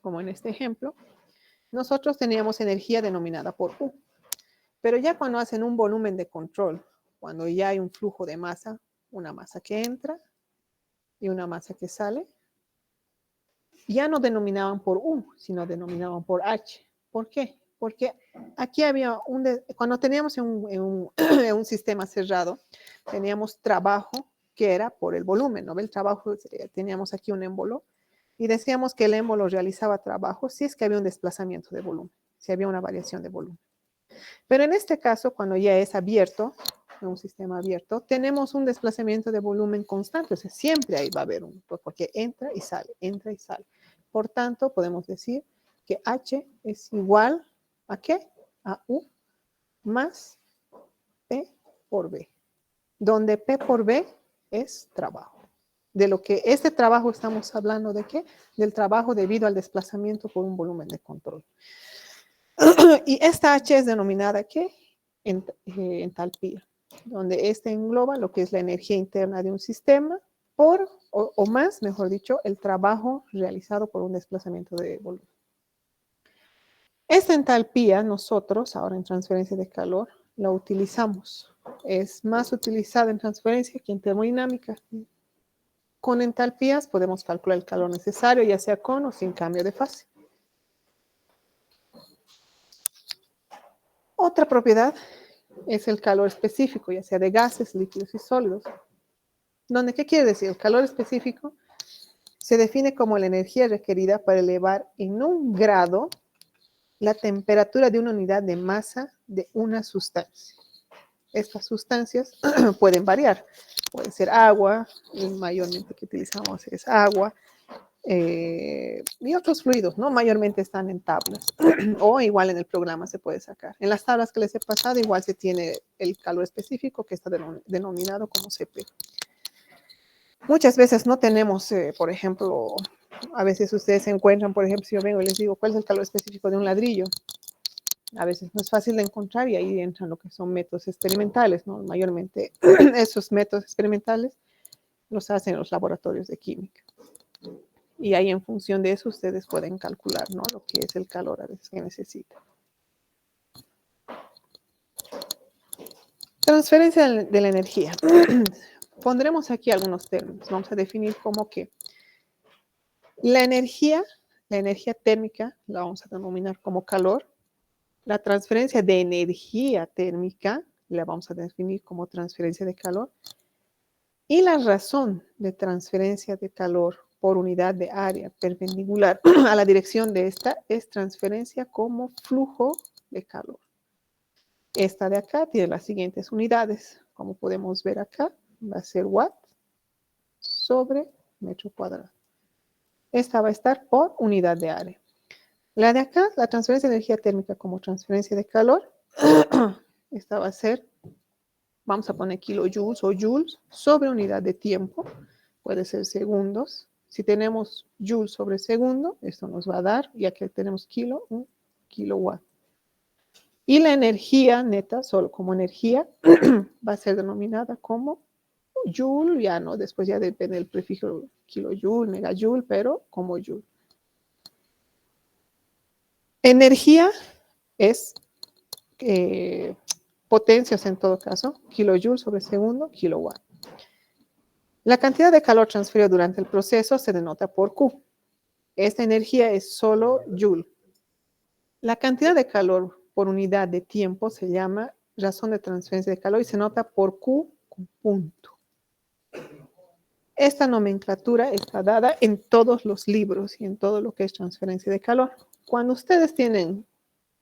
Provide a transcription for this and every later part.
como en este ejemplo, nosotros teníamos energía denominada por U. Pero ya cuando hacen un volumen de control, cuando ya hay un flujo de masa, una masa que entra y una masa que sale, ya no denominaban por U, sino denominaban por H. ¿Por qué? Porque aquí había cuando teníamos en un sistema cerrado, teníamos trabajo que era por el volumen, ¿no? El trabajo, teníamos aquí un émbolo y decíamos que el émbolo realizaba trabajo si es que había un desplazamiento de volumen, si había una variación de volumen. Pero en este caso, cuando ya es abierto, en un sistema abierto, tenemos un desplazamiento de volumen constante, o sea, siempre ahí va a haber porque entra y sale, entra y sale. Por tanto, podemos decir que H es igual a ¿qué? A U más P por B, donde P por B es trabajo. De lo que este trabajo estamos hablando, ¿de qué? Del trabajo debido al desplazamiento por un volumen de control. Y esta H es denominada ¿qué? Entalpía, donde este engloba lo que es la energía interna de un sistema por, o más, mejor dicho, el trabajo realizado por un desplazamiento de volumen. Esta entalpía nosotros, ahora en transferencia de calor, la utilizamos. Es más utilizada en transferencia que en termodinámica. Con entalpías podemos calcular el calor necesario, ya sea con o sin cambio de fase. Otra propiedad es el calor específico, ya sea de gases, líquidos y sólidos. Donde, ¿qué quiere decir? El calor específico se define como la energía requerida para elevar en 1 grado la temperatura de una unidad de masa de una sustancia. Estas sustancias pueden variar. Puede ser agua, y mayormente que utilizamos es agua, y otros fluidos, ¿no? Mayormente están en tablas, o igual en el programa se puede sacar. En las tablas que les he pasado, igual se tiene el calor específico que está denominado como CP. Muchas veces no tenemos, por ejemplo, a veces ustedes se encuentran, por ejemplo, si yo vengo y les digo, ¿cuál es el calor específico de un ladrillo? A veces no es fácil de encontrar y ahí entran lo que son métodos experimentales, ¿no? Mayormente esos métodos experimentales los hacen en los laboratorios de química. Y ahí en función de eso ustedes pueden calcular, ¿no? Lo que es el calor a veces que necesitan. Transferencia de la energía. Pondremos aquí algunos términos. Vamos a definir como que la energía térmica la vamos a denominar como calor. La transferencia de energía térmica la vamos a definir como transferencia de calor. Y la razón de transferencia de calor por unidad de área perpendicular a la dirección de esta es transferencia como flujo de calor. Esta de acá tiene las siguientes unidades. Como podemos ver acá, va a ser watt sobre metro cuadrado. Esta va a estar por unidad de área. La de acá, la transferencia de energía térmica como transferencia de calor, esta va a ser, vamos a poner kilojoules o joules sobre unidad de tiempo, puede ser segundos. Si tenemos joule sobre segundo, esto nos va a dar, y aquí tenemos kilo, un kilowatt. Y la energía neta, solo como energía, va a ser denominada como joule, ya no, después ya depende del prefijo kilojoule, megajoule, pero como joule. Energía es potencias en todo caso, kilojoule sobre segundo, kilowatt. La cantidad de calor transferido durante el proceso se denota por Q. Esta energía es solo joule. La cantidad de calor por unidad de tiempo se llama razón de transferencia de calor y se nota por Q con punto. Esta nomenclatura está dada en todos los libros y en todo lo que es transferencia de calor. Cuando ustedes tienen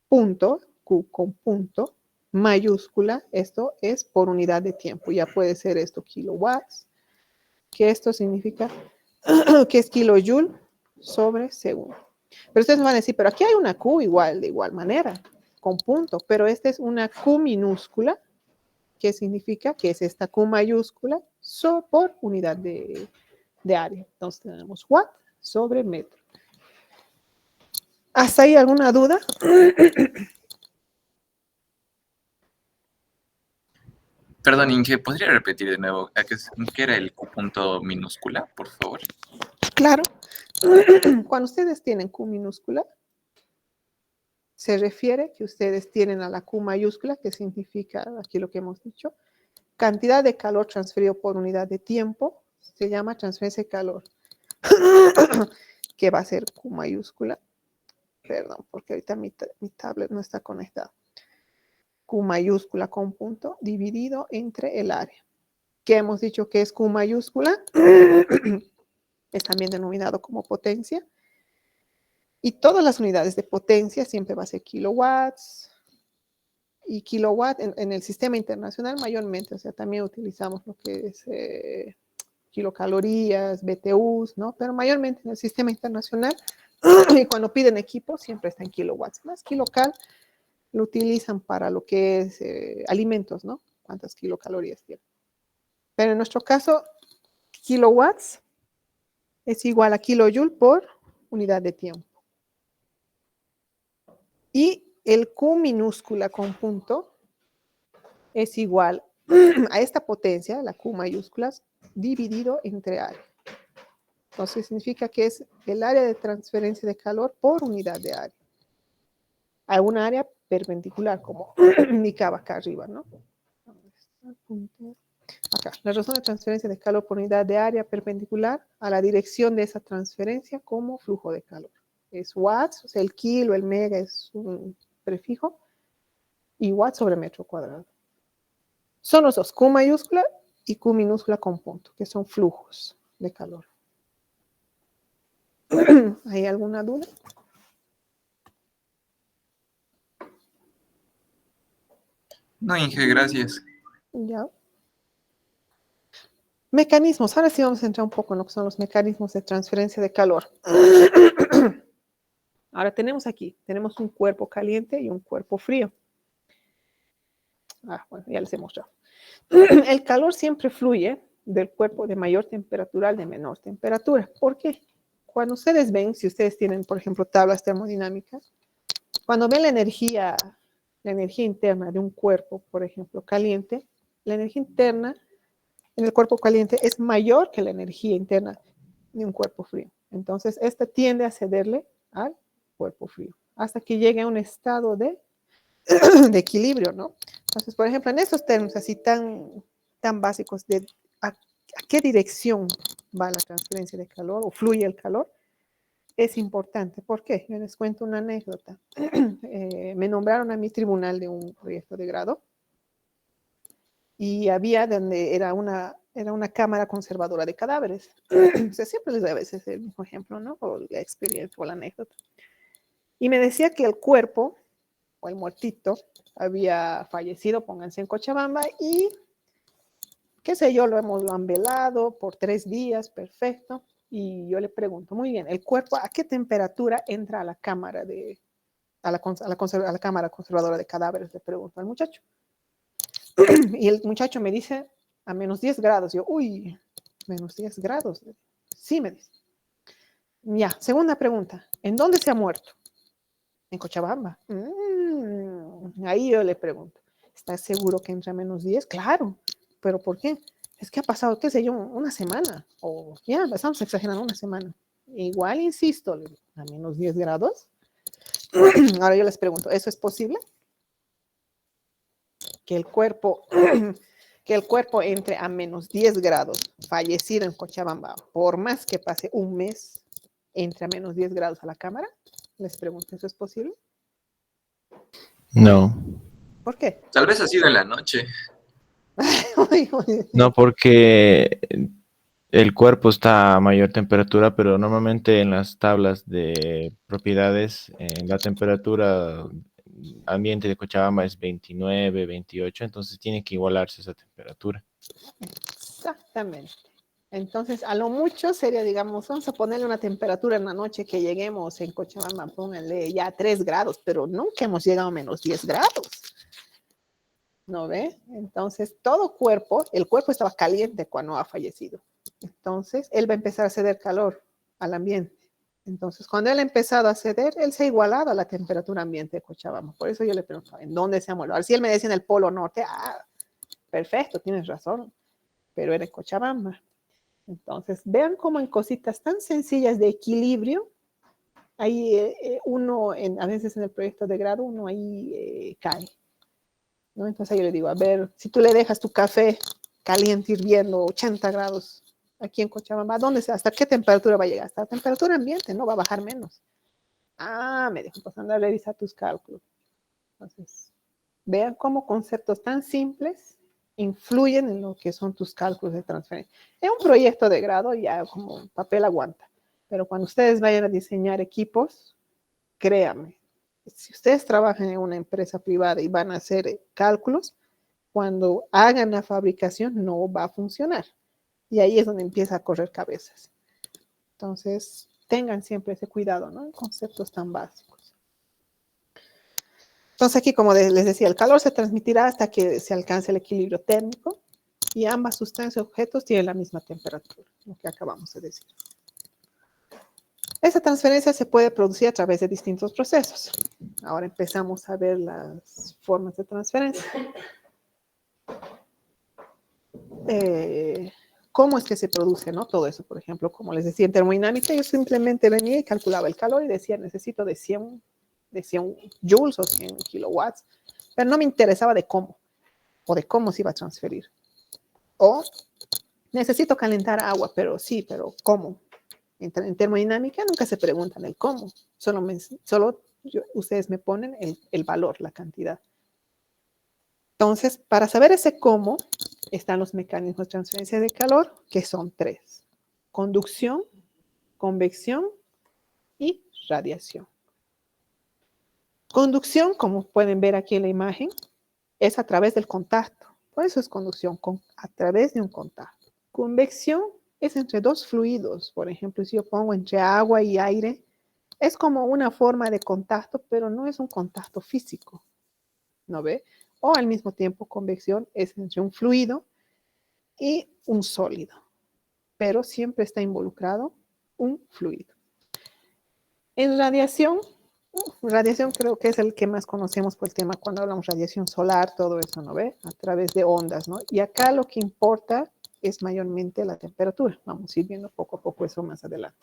punto, Q con punto, mayúscula, esto es por unidad de tiempo. Ya puede ser esto kilowatts, que esto significa que es kilojoule sobre segundo. Pero ustedes me van a decir, pero aquí hay una Q igual, de igual manera, con punto, pero esta es una Q minúscula, que significa que es esta Q mayúscula por unidad de área. Entonces tenemos watt sobre metro. ¿Hasta ahí alguna duda? Perdón, Inge, ¿podría repetir de nuevo qué era el Q punto minúscula, por favor? claro. Cuando ustedes tienen Q minúscula, se refiere que ustedes tienen a la Q mayúscula, que significa, aquí lo que hemos dicho, cantidad de calor transferido por unidad de tiempo, se llama transferencia de calor, que va a ser Q mayúscula. Perdón, porque ahorita mi tablet no está conectado. Q mayúscula con punto dividido entre el área. ¿Qué hemos dicho que es Q mayúscula? Es también denominado como potencia. Y todas las unidades de potencia siempre va a ser kilowatts. Y kilowatt en el sistema internacional mayormente, o sea, también utilizamos lo que es kilocalorías, BTUs, ¿no? Pero mayormente en el sistema internacional, y cuando piden equipo, siempre está en kilowatts. Más kilocal lo utilizan para lo que es alimentos, ¿no? Cuántas kilocalorías tiene. Pero en nuestro caso, kilowatts es igual a kilojoule por unidad de tiempo. Y el Q minúscula con punto es igual a esta potencia, la Q mayúsculas, dividido entre área. Entonces significa que es el área de transferencia de calor por unidad de área. A una área perpendicular, como indicaba acá arriba, ¿no? Acá, la razón de transferencia de calor por unidad de área perpendicular a la dirección de esa transferencia como flujo de calor. Es watts, o sea, el kilo, el mega es un prefijo, y watts sobre metro cuadrado. Son los dos, Q mayúscula y Q minúscula con punto, que son flujos de calor. ¿Hay alguna duda? No, Inge, gracias. Ya. Mecanismos. Ahora sí vamos a entrar un poco en lo que son los mecanismos de transferencia de calor. Ahora tenemos un cuerpo caliente y un cuerpo frío. Bueno, ya les he mostrado. El calor siempre fluye del cuerpo de mayor temperatura al de menor temperatura. ¿Por qué? Cuando ustedes ven, si ustedes tienen, por ejemplo, tablas termodinámicas, cuando ven la energía interna de un cuerpo, por ejemplo, caliente, la energía interna en el cuerpo caliente es mayor que la energía interna de un cuerpo frío. Entonces, esta tiende a cederle al cuerpo frío hasta que llegue a un estado de equilibrio, ¿no? Entonces, por ejemplo, en estos términos así tan básicos de a qué dirección va la transferencia de calor o fluye el calor, es importante. ¿Por qué? Yo les cuento una anécdota. Me nombraron a mi tribunal de un proyecto de grado y había donde era una cámara conservadora de cadáveres. O sea, siempre les doy a veces el mismo ejemplo, ¿no? O la experiencia o la anécdota. Y me decía que el cuerpo o el muertito había fallecido, pónganse en Cochabamba, y qué sé yo, lo han velado por 3 días, perfecto. Y yo le pregunto, muy bien, ¿el cuerpo a qué temperatura entra a la cámara a la cámara conservadora de cadáveres? Le pregunto al muchacho. Y el muchacho me dice, a menos 10 grados. Yo, uy, menos 10 grados. Sí, me dice. Ya, segunda pregunta, ¿en dónde se ha muerto? En Cochabamba. Ahí yo le pregunto, ¿estás seguro que entra a menos 10? Claro, pero ¿por qué? Es que ha pasado, qué sé yo, una semana, o ya, estamos exagerando, una semana. Igual, insisto, a menos 10 grados. Ahora yo les pregunto, ¿eso es posible? Que el cuerpo, entre a menos 10 grados, fallecido en Cochabamba, por más que pase un mes, entre a menos 10 grados a la cámara. Les pregunto, ¿eso es posible? No, ¿Por qué? Tal vez ha sido en la noche. no porque el cuerpo está a mayor temperatura, pero normalmente en las tablas de propiedades, la temperatura ambiente de Cochabamba es 29, 28, entonces tiene que igualarse esa temperatura. Exactamente. Entonces, a lo mucho sería, digamos, vamos a ponerle una temperatura en la noche que lleguemos en Cochabamba, pónganle ya 3 grados, pero nunca hemos llegado a menos 10 grados. ¿No ve? Entonces, todo cuerpo, el cuerpo estaba caliente cuando ha fallecido. Entonces, él va a empezar a ceder calor al ambiente. Entonces, cuando él ha empezado a ceder, él se ha igualado a la temperatura ambiente de Cochabamba. Por eso yo le pregunto, ¿en dónde se ha muerto? Si él me decía en el Polo Norte, perfecto, tienes razón, pero era en Cochabamba. Entonces, vean cómo en cositas tan sencillas de equilibrio, ahí a veces en el proyecto de grado, uno ahí cae, ¿no? Entonces yo le digo, a ver, si tú le dejas tu café caliente, hirviendo, 80 grados, aquí en Cochabamba, ¿hasta qué temperatura va a llegar? Hasta la temperatura ambiente, no va a bajar menos. Ah, me dijo, pues anda a revisar tus cálculos. Entonces, vean cómo conceptos tan simples influyen en lo que son tus cálculos de transferencia. En un proyecto de grado ya como papel aguanta, pero cuando ustedes vayan a diseñar equipos, créanme, si ustedes trabajan en una empresa privada y van a hacer cálculos, cuando hagan la fabricación no va a funcionar. Y ahí es donde empieza a correr cabezas. Entonces, tengan siempre ese cuidado, ¿no? En conceptos tan básicos. Entonces aquí, como les decía, el calor se transmitirá hasta que se alcance el equilibrio térmico y ambas sustancias y objetos tienen la misma temperatura, lo que acabamos de decir. Esa transferencia se puede producir a través de distintos procesos. Ahora empezamos a ver las formas de transferencia. ¿Cómo es que se produce, no? Todo eso, por ejemplo, como les decía en termodinámica, yo simplemente venía y calculaba el calor y decía, necesito de 100 joules o 100 kilowatts, pero no me interesaba de cómo, o de cómo se iba a transferir. O necesito calentar agua, pero sí, pero ¿cómo? En termodinámica nunca se preguntan el cómo, solo ustedes me ponen el valor, la cantidad. Entonces, para saber ese cómo, están los mecanismos de transferencia de calor, que son 3. Conducción, convección y radiación. Conducción, como pueden ver aquí en la imagen, es a través del contacto. Por eso es conducción, a través de un contacto. Convección es entre dos fluidos. Por ejemplo, si yo pongo entre agua y aire, es como una forma de contacto, pero no es un contacto físico. ¿No ve? O al mismo tiempo, convección es entre un fluido y un sólido, pero siempre está involucrado un fluido. En radiación creo que es el que más conocemos por el tema cuando hablamos de radiación solar, todo eso, ¿no ve? A través de ondas, ¿no? Y acá lo que importa es mayormente la temperatura. Vamos a ir viendo poco a poco eso más adelante.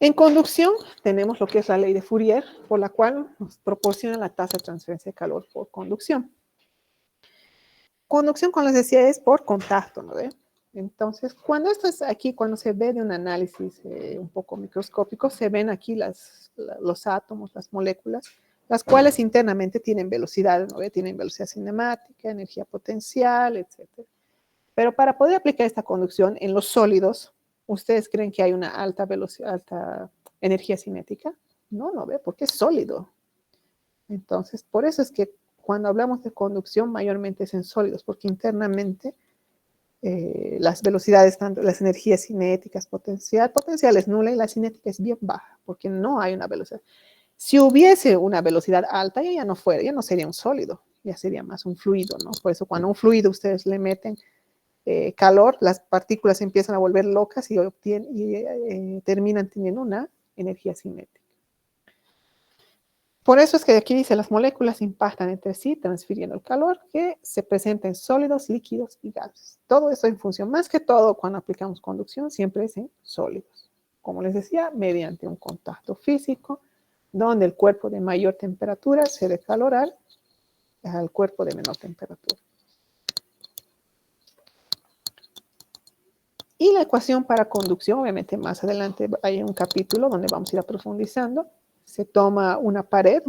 En conducción tenemos lo que es la ley de Fourier, por la cual nos proporciona la tasa de transferencia de calor por conducción. Conducción, como les decía, es por contacto, ¿no ve? Entonces, cuando esto es aquí, cuando se ve de un análisis un poco microscópico, se ven aquí los átomos, las moléculas, las cuales internamente tienen velocidad, ¿no ve? Tienen velocidad cinemática, energía potencial, etc. Pero para poder aplicar esta conducción en los sólidos, ¿ustedes creen que hay una alta velocidad, alta energía cinética? No, no ve, porque es sólido. Entonces, por eso es que cuando hablamos de conducción, mayormente es en sólidos, porque internamente las velocidades, tanto las energías cinéticas, potencial es nula y la cinética es bien baja, porque no hay una velocidad. Si hubiese una velocidad alta, ya no sería un sólido, ya sería más un fluido, ¿no? Por eso cuando a un fluido ustedes le meten calor, las partículas empiezan a volver locas y terminan teniendo una energía cinética. Por eso es que aquí dice, las moléculas impactan entre sí, transfiriendo el calor que se presenta en sólidos, líquidos y gases. Todo eso en función, más que todo, cuando aplicamos conducción, siempre es en sólidos. Como les decía, mediante un contacto físico, donde el cuerpo de mayor temperatura se dé calor al cuerpo de menor temperatura. Y la ecuación para conducción, obviamente más adelante hay un capítulo donde vamos a ir profundizando. Se toma una pared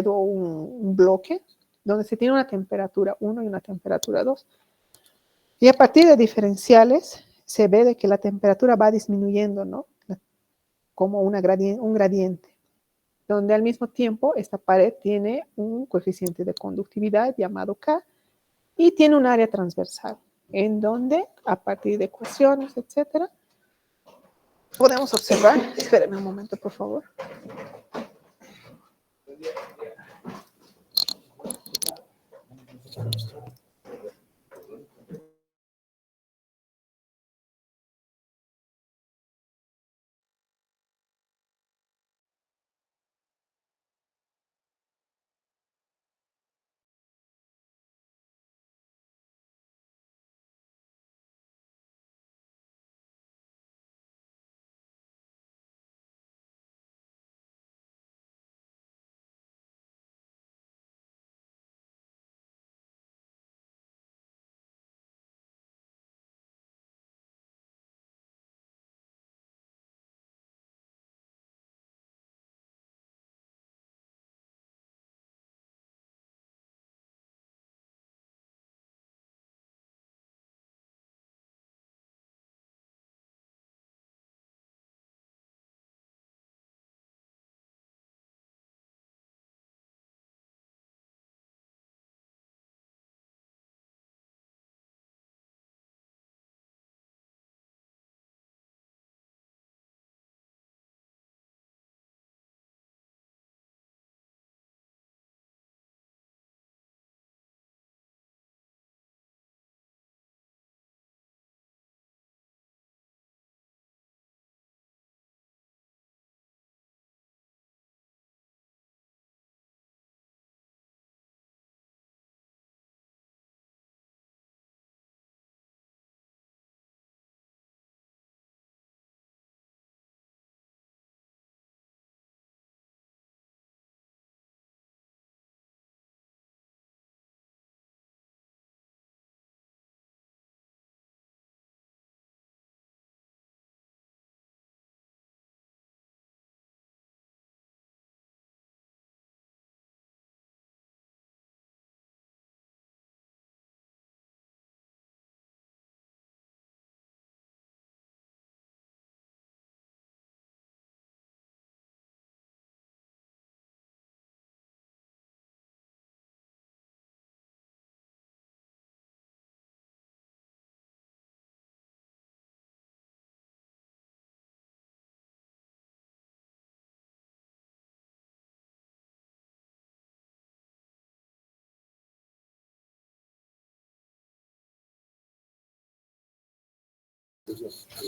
o un bloque, donde se tiene una temperatura 1 y una temperatura 2. Y a partir de diferenciales, se ve de que la temperatura va disminuyendo, ¿no? Como un gradiente, donde al mismo tiempo esta pared tiene un coeficiente de conductividad llamado K y tiene un área transversal, en donde a partir de ecuaciones, etcétera, podemos observar. Espérenme un momento, por favor.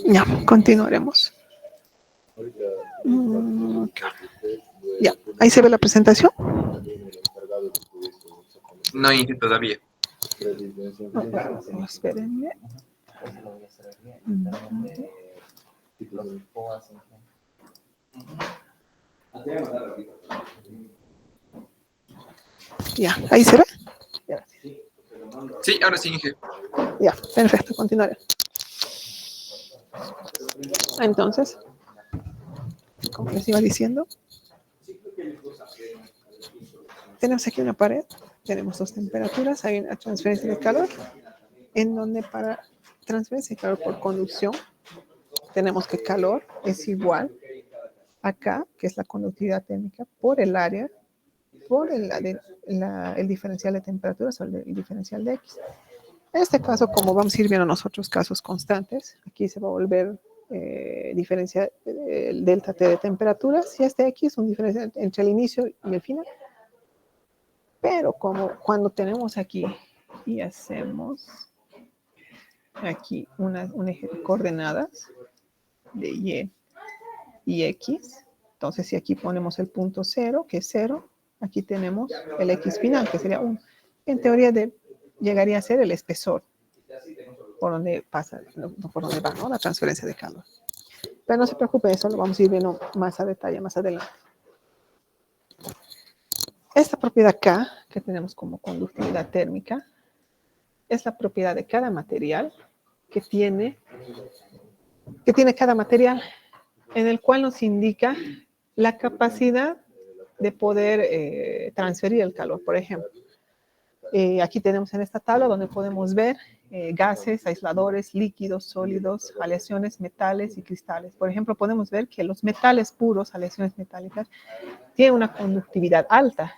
Ya, continuaremos. Ok. Ya, ahí se ve la presentación. No, Inge, todavía. Espérenme. Ya, ahí se ve. Ya, Sí, ahora sí, Inge. ya, perfecto, continuaré. Entonces, como les iba diciendo, tenemos aquí una pared, tenemos dos temperaturas, hay una transferencia de calor, en donde para transferencia de calor por conducción, tenemos que calor es igual acá, que es la conductividad térmica, por el área, por el diferencial de temperaturas o el diferencial de X. En este caso, como vamos a ir viendo nosotros casos constantes, aquí se va a volver diferencia el delta T de temperaturas y este X es un diferencial entre el inicio y el final. Pero como cuando tenemos aquí y hacemos aquí un eje de coordenadas de Y y X, entonces si aquí ponemos el punto 0, que es 0, aquí tenemos el X final, que sería 1. En teoría llegaría a ser el espesor por donde pasa, no por donde va, ¿no? La transferencia de calor. Pero no se preocupe, eso lo vamos a ir viendo más a detalle más adelante. Esta propiedad K, que tenemos como conductividad térmica, es la propiedad de cada material que tiene cada material, en el cual nos indica la capacidad de poder transferir el calor. Por ejemplo, aquí tenemos en esta tabla donde podemos ver gases, aisladores, líquidos, sólidos, aleaciones, metales y cristales. Por ejemplo, podemos ver que los metales puros, aleaciones metálicas, tienen una conductividad alta,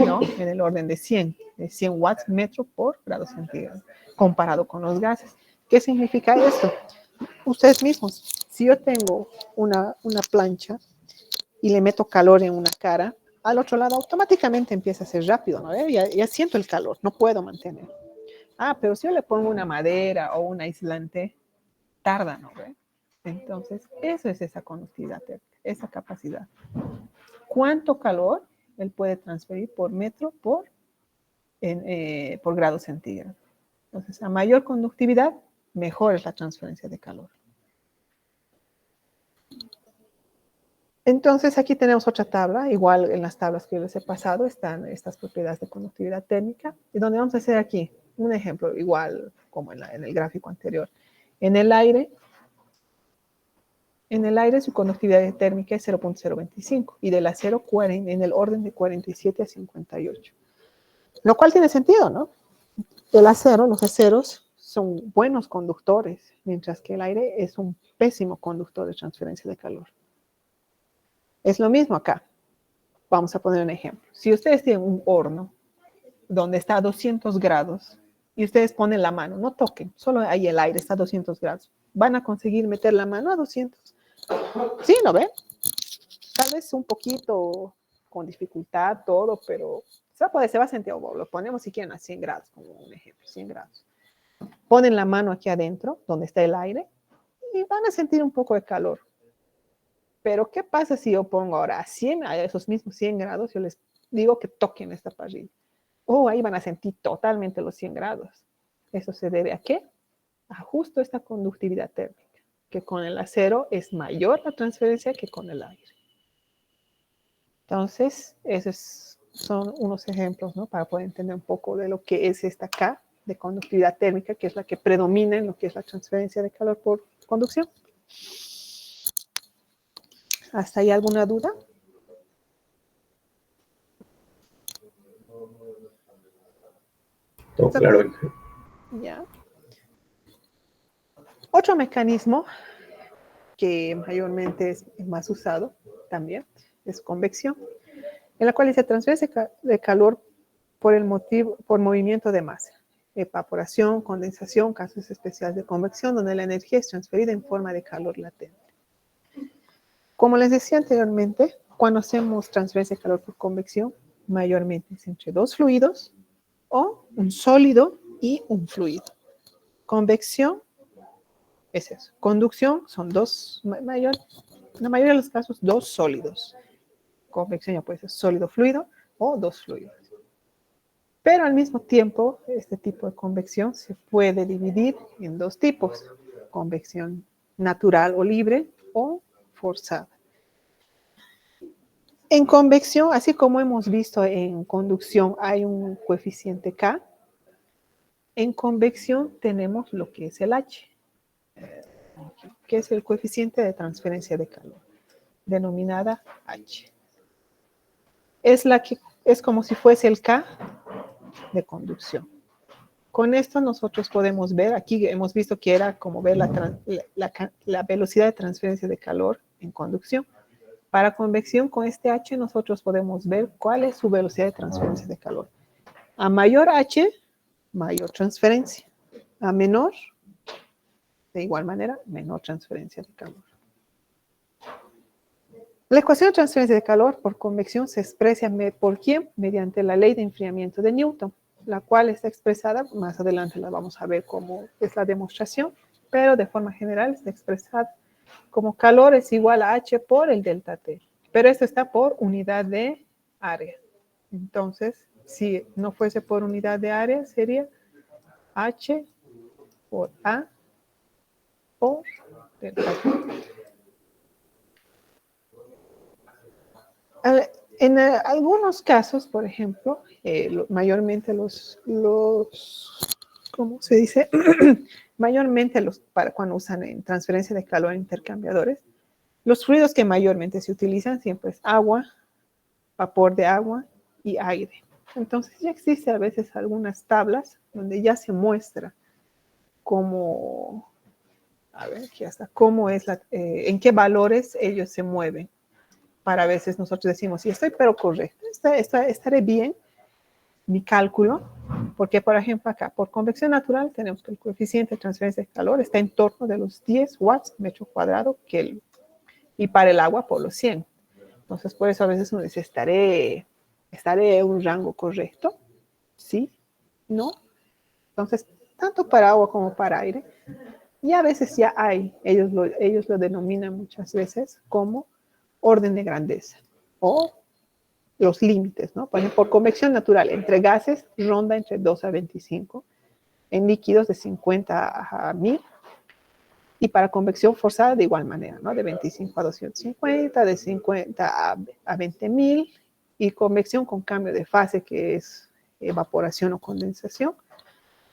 ¿no? En el orden de 100 watts metro por grado centígrado, comparado con los gases. ¿Qué significa esto? Ustedes mismos, si yo tengo una plancha y le meto calor en una cara, al otro lado automáticamente empieza a ser rápido, ¿no? Ya siento el calor, no puedo mantener. Pero si yo le pongo una madera o un aislante, tarda, ¿no? Entonces, eso es esa conductividad térmica, esa capacidad. ¿Cuánto calor él puede transferir por metro por grado centígrado? Entonces, a mayor conductividad, mejor es la transferencia de calor. Entonces, aquí tenemos otra tabla, igual en las tablas que yo les he pasado están estas propiedades de conductividad térmica, y donde vamos a hacer aquí un ejemplo, igual como en el gráfico anterior. En el aire su conductividad térmica es 0.025, y del acero en el orden de 47 a 58. Lo cual tiene sentido, ¿no? El acero, los aceros, son buenos conductores, mientras que el aire es un pésimo conductor de transferencia de calor. Es lo mismo acá. Vamos a poner un ejemplo. Si ustedes tienen un horno donde está a 200 grados y ustedes ponen la mano, no toquen, solo ahí el aire está a 200 grados, ¿van a conseguir meter la mano a 200? Sí, ¿no ven? Tal vez un poquito con dificultad todo, pero se va a sentir, lo ponemos si quieren a 100 grados, como un ejemplo, 100 grados. Ponen la mano aquí adentro, donde está el aire, y van a sentir un poco de calor. Pero, ¿qué pasa si yo pongo ahora a esos mismos 100 grados? Yo les digo que toquen esta parrilla. Ahí van a sentir totalmente los 100 grados. ¿Eso se debe a qué? A justo esta conductividad térmica, que con el acero es mayor la transferencia que con el aire. Entonces, esos son unos ejemplos, ¿no? Para poder entender un poco de lo que es esta K de conductividad térmica, que es la que predomina en lo que es la transferencia de calor por conducción. ¿Hasta ahí alguna duda? Todo claro. Ya. Otro mecanismo que mayormente es más usado también es convección, en la cual se transferencia de calor por movimiento de masa, evaporación, condensación, casos especiales de convección, donde la energía es transferida en forma de calor latente. Como les decía anteriormente, cuando hacemos transferencia de calor por convección, mayormente es entre dos fluidos o un sólido y un fluido. Convección es eso. Conducción son dos, en la mayoría de los casos, dos sólidos. Convección ya puede ser sólido fluido o dos fluidos. Pero al mismo tiempo, este tipo de convección se puede dividir en dos tipos. Convección natural o libre o forzada. En convección, así como hemos visto en conducción, hay un coeficiente K. En convección tenemos lo que es el H, que es el coeficiente de transferencia de calor, denominada H. Es como si fuese el K de conducción. Con esto nosotros podemos ver, aquí hemos visto que era como ver la velocidad de transferencia de calor en conducción. Para convección, con este H nosotros podemos ver cuál es su velocidad de transferencia de calor. A mayor H, mayor transferencia. A menor, de igual manera, menor transferencia de calor. La ecuación de transferencia de calor por convección se expresa ¿por quién? Mediante la ley de enfriamiento de Newton, la cual está expresada, más adelante la vamos a ver cómo es la demostración, pero de forma general está expresada como calor es igual a H por el delta T. Pero esto está por unidad de área. Entonces, si no fuese por unidad de área, sería H por A por delta T. En algunos casos, por ejemplo, mayormente ¿cómo se dice? Mayormente para cuando usan en transferencia de calor intercambiadores, los fluidos que mayormente se utilizan siempre es agua, vapor de agua y aire. Entonces ya existe a veces algunas tablas donde ya se muestra cómo, a ver, aquí hasta cómo es en qué valores ellos se mueven. Para a veces nosotros decimos, sí, estoy pero correcto, estaré bien mi cálculo, porque por ejemplo acá, por convección natural, tenemos que el coeficiente de transferencia de calor está en torno de los 10 watts metro cuadrado Kelvin, y para el agua por los 100. Entonces, por eso a veces uno dice, ¿estaré en un rango correcto? ¿Sí? ¿No? Entonces, tanto para agua como para aire, y a veces ya hay, ellos lo denominan muchas veces como orden de grandeza, o los límites, ¿no? Por ejemplo, por convección natural, entre gases ronda entre 2 a 25, en líquidos de 50 a 1000, y para convección forzada de igual manera, ¿no? De 25 a 250, de 50 a 20.000, y convección con cambio de fase, que es evaporación o condensación,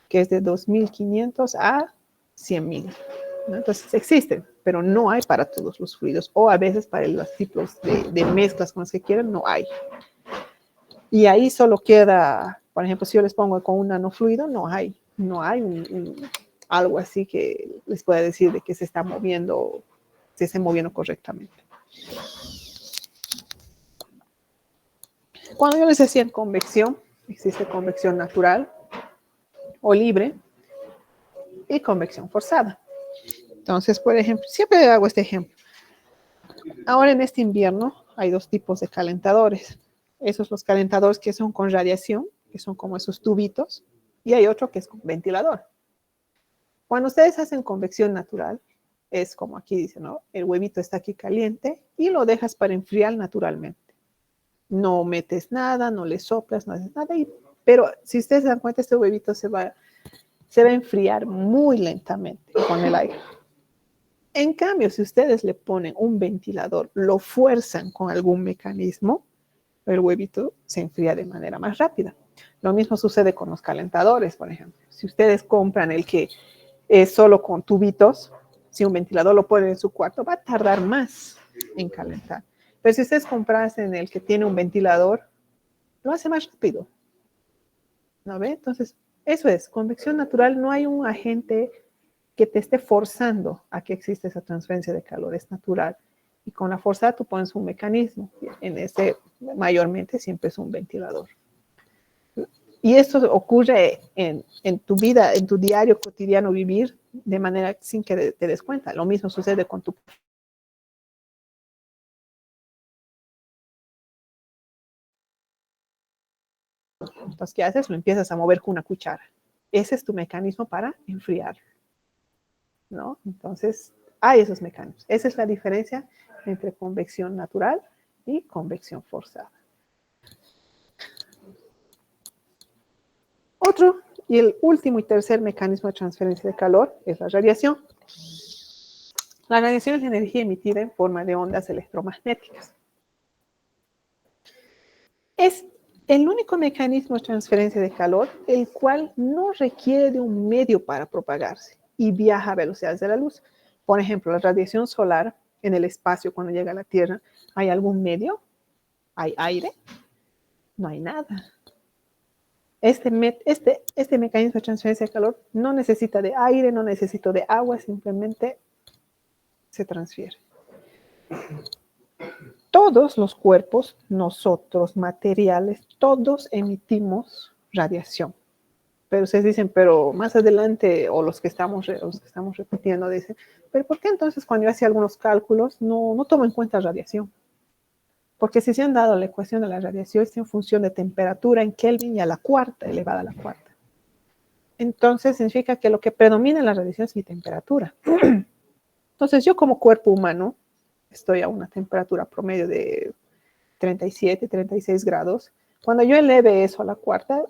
que es de 2500 a 100.000. ¿No? Entonces existen, pero no hay para todos los fluidos, o a veces para los tipos de mezclas con los que quieran, no hay. Y ahí solo queda, por ejemplo, si yo les pongo con un nanofluido, no hay algo así que les pueda decir de que se está moviendo correctamente. Cuando yo les decía en convección, existe convección natural o libre y convección forzada. Entonces, por ejemplo, siempre hago este ejemplo. Ahora en este invierno hay dos tipos de calentadores. Esos los calentadores que son con radiación, que son como esos tubitos, y hay otro que es con ventilador. Cuando ustedes hacen convección natural, es como aquí dice, ¿no? El huevito está aquí caliente y lo dejas para enfriar naturalmente. No metes nada, no le soplas, no haces nada. Pero si ustedes se dan cuenta, este huevito se va a enfriar muy lentamente con el aire. En cambio, si ustedes le ponen un ventilador, lo fuerzan con algún mecanismo, el huevito se enfría de manera más rápida. Lo mismo sucede con los calentadores, por ejemplo. Si ustedes compran el que es solo con tubitos, si un ventilador lo ponen en su cuarto, va a tardar más en calentar. Pero si ustedes comprasen el que tiene un ventilador, lo hace más rápido. ¿No ve? Entonces, eso es, convección natural, no hay un agente que te esté forzando a que exista esa transferencia de calor, es natural. Y con la forzada tú pones un mecanismo, en ese mayormente siempre es un ventilador. Y esto ocurre en tu vida, en tu diario cotidiano vivir, de manera sin que te des cuenta. Lo mismo sucede con tu... Entonces, ¿qué haces? Lo empiezas a mover con una cuchara. Ese es tu mecanismo para enfriar. ¿no? Entonces, hay esos mecanismos. Esa es la diferencia entre convección natural y convección forzada. Otro y el último y tercer mecanismo de transferencia de calor es la radiación. La radiación es la energía emitida en forma de ondas electromagnéticas. Es el único mecanismo de transferencia de calor el cual no requiere de un medio para propagarse y viaja a velocidades de la luz. Por ejemplo, la radiación solar en el espacio cuando llega a la Tierra, ¿hay algún medio? ¿Hay aire? No hay nada. Este mecanismo de transferencia de calor no necesita de aire, no necesita de agua, simplemente se transfiere. Todos los cuerpos, nosotros, materiales, todos emitimos radiación. Pero ustedes dicen, pero más adelante, o los que estamos repitiendo, dicen, pero ¿por qué entonces cuando yo hacía algunos cálculos no tomo en cuenta radiación? Porque si se han dado la ecuación de la radiación es en función de temperatura en Kelvin y a la cuarta, elevada a la cuarta. Entonces significa que lo que predomina en la radiación es mi temperatura. Entonces yo como cuerpo humano estoy a una temperatura promedio de 37, 36 grados. Cuando yo eleve eso a la cuarta,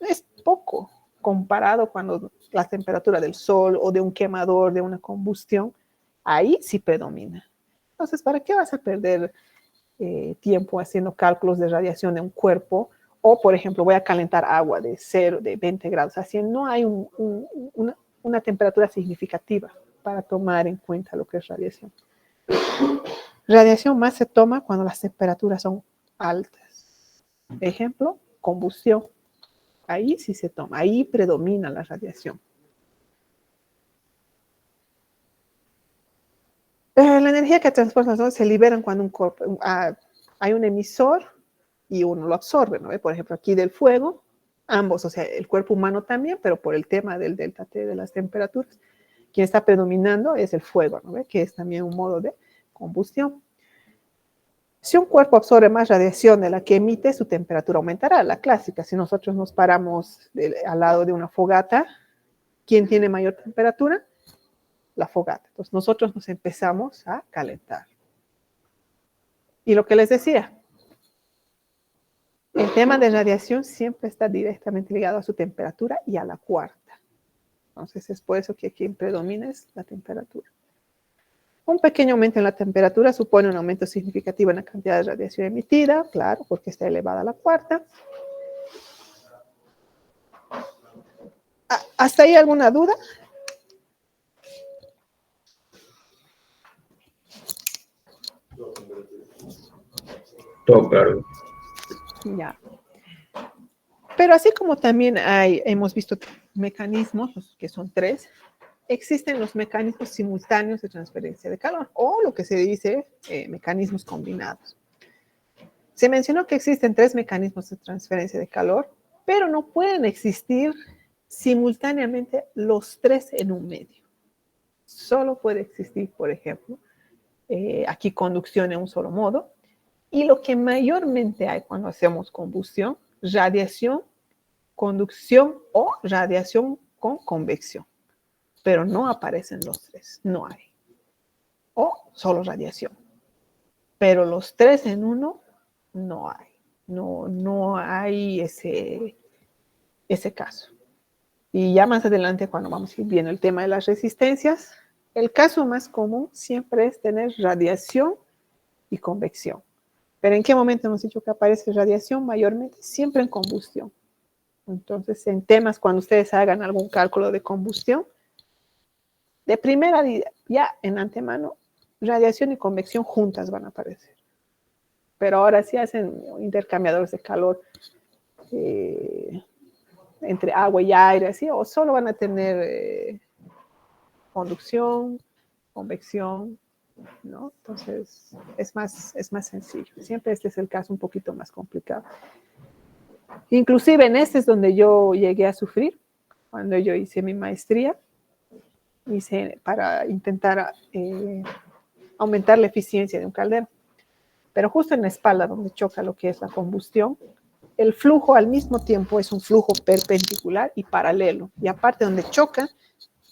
es poco comparado cuando la temperatura del sol o de un quemador, de una combustión, ahí sí predomina. Entonces, ¿para qué vas a perder tiempo haciendo cálculos de radiación de un cuerpo? O, por ejemplo, voy a calentar agua de 0, de 20 grados. Así no hay una temperatura significativa para tomar en cuenta lo que es radiación. Radiación más se toma cuando las temperaturas son altas. Ejemplo, combustión. Ahí sí se toma, ahí predomina la radiación. La energía que transporta nosotros se libera cuando hay un emisor y uno lo absorbe, ¿no? Por ejemplo, aquí del fuego, ambos, o sea, el cuerpo humano también, pero por el tema del delta T de las temperaturas, quien está predominando es el fuego, ¿no? Que es también un modo de combustión. Si un cuerpo absorbe más radiación de la que emite, su temperatura aumentará, la clásica. Si nosotros nos paramos al lado de una fogata, ¿quién tiene mayor temperatura? La fogata. Entonces nosotros nos empezamos a calentar. Y lo que les decía, el tema de radiación siempre está directamente ligado a su temperatura y a la cuarta. Entonces es por eso que quien predomina es la temperatura. Un pequeño aumento en la temperatura supone un aumento significativo en la cantidad de radiación emitida, claro, porque está elevada a la cuarta. ¿Hasta ahí alguna duda? Todo claro. Ya. Pero así como también hemos visto mecanismos, que son 3, existen los mecanismos simultáneos de transferencia de calor, o lo que se dice mecanismos combinados. Se mencionó que existen 3 mecanismos de transferencia de calor, pero no pueden existir simultáneamente los 3 en un medio. Solo puede existir, por ejemplo, aquí conducción en un solo modo, y lo que mayormente hay cuando hacemos combustión, radiación, conducción o radiación con convección. Pero no aparecen los 3, no hay. O solo radiación. Pero los 3 en uno, no hay. No hay ese caso. Y ya más adelante, cuando vamos a ir viendo el tema de las resistencias, el caso más común siempre es tener radiación y convección. Pero ¿en qué momento hemos dicho que aparece radiación? Mayormente siempre en combustión. Entonces, en temas cuando ustedes hagan algún cálculo de combustión, de primera, ya en antemano, radiación y convección juntas van a aparecer. Pero ahora sí hacen intercambiadores de calor entre agua y aire, así, o solo van a tener conducción, convección, ¿no? Entonces, es más sencillo. Siempre este es el caso un poquito más complicado. Inclusive en este es donde yo llegué a sufrir, cuando yo hice mi maestría, hice para intentar aumentar la eficiencia de un caldero. Pero justo en la espalda donde choca lo que es la combustión, el flujo al mismo tiempo es un flujo perpendicular y paralelo. Y aparte donde choca,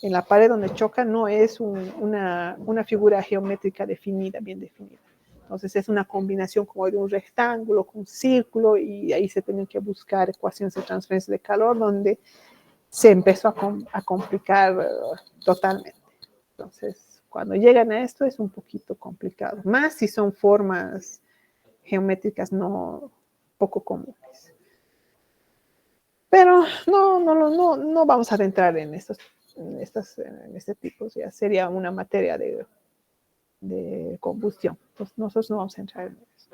en la pared donde choca no es una figura geométrica definida, bien definida. Entonces es una combinación como de un rectángulo con un círculo y ahí se tienen que buscar ecuaciones de transferencia de calor donde se empezó a complicar totalmente. Entonces, cuando llegan a esto es un poquito complicado, más si son formas geométricas no poco comunes. Pero no vamos a adentrar en este tipo, ya sería una materia de combustión. Entonces, nosotros no vamos a entrar en eso.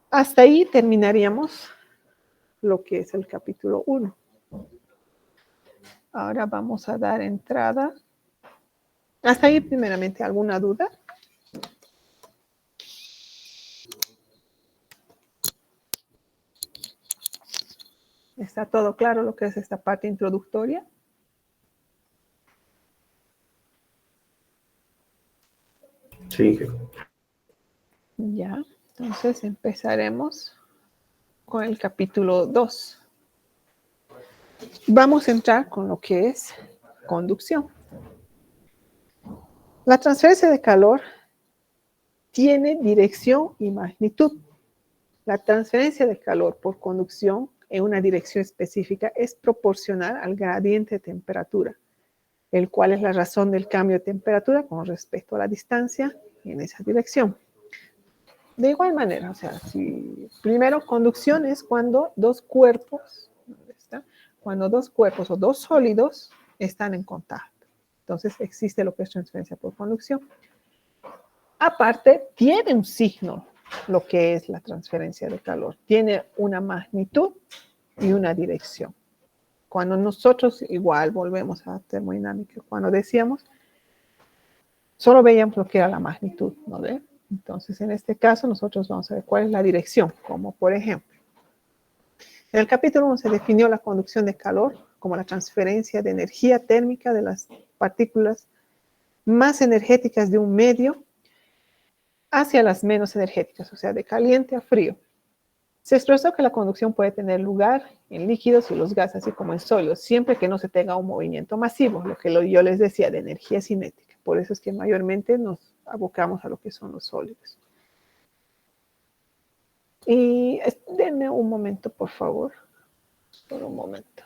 Hasta ahí terminaríamos lo que es el capítulo 1. Ahora vamos a dar entrada. Hasta ahí, primeramente, ¿alguna duda? ¿Está todo claro lo que es esta parte introductoria? Sí. Ya, entonces empezaremos con el capítulo 2. Vamos a entrar con lo que es conducción. La transferencia de calor tiene dirección y magnitud. La transferencia de calor por conducción en una dirección específica es proporcional al gradiente de temperatura, el cual es la razón del cambio de temperatura con respecto a la distancia en esa dirección. De igual manera, o sea, si primero conducción es cuando dos cuerpos, ¿dónde está? Cuando dos cuerpos o dos sólidos están en contacto. Entonces existe lo que es transferencia por conducción. Aparte, tiene un signo lo que es la transferencia de calor. Tiene una magnitud y una dirección. Cuando nosotros, igual volvemos a termodinámica, cuando decíamos, solo veíamos lo que era la magnitud, ¿no ve? Entonces, en este caso, nosotros vamos a ver cuál es la dirección, como por ejemplo, en el capítulo 1 se definió la conducción de calor como la transferencia de energía térmica de las partículas más energéticas de un medio hacia las menos energéticas, o sea, de caliente a frío. Se expresó que la conducción puede tener lugar en líquidos y los gases, así como en sólidos, siempre que no se tenga un movimiento masivo, lo que yo les decía de energía cinética. Por eso es que mayormente nos abocamos a lo que son los sólidos. Y denme un momento, por favor. Por un momento.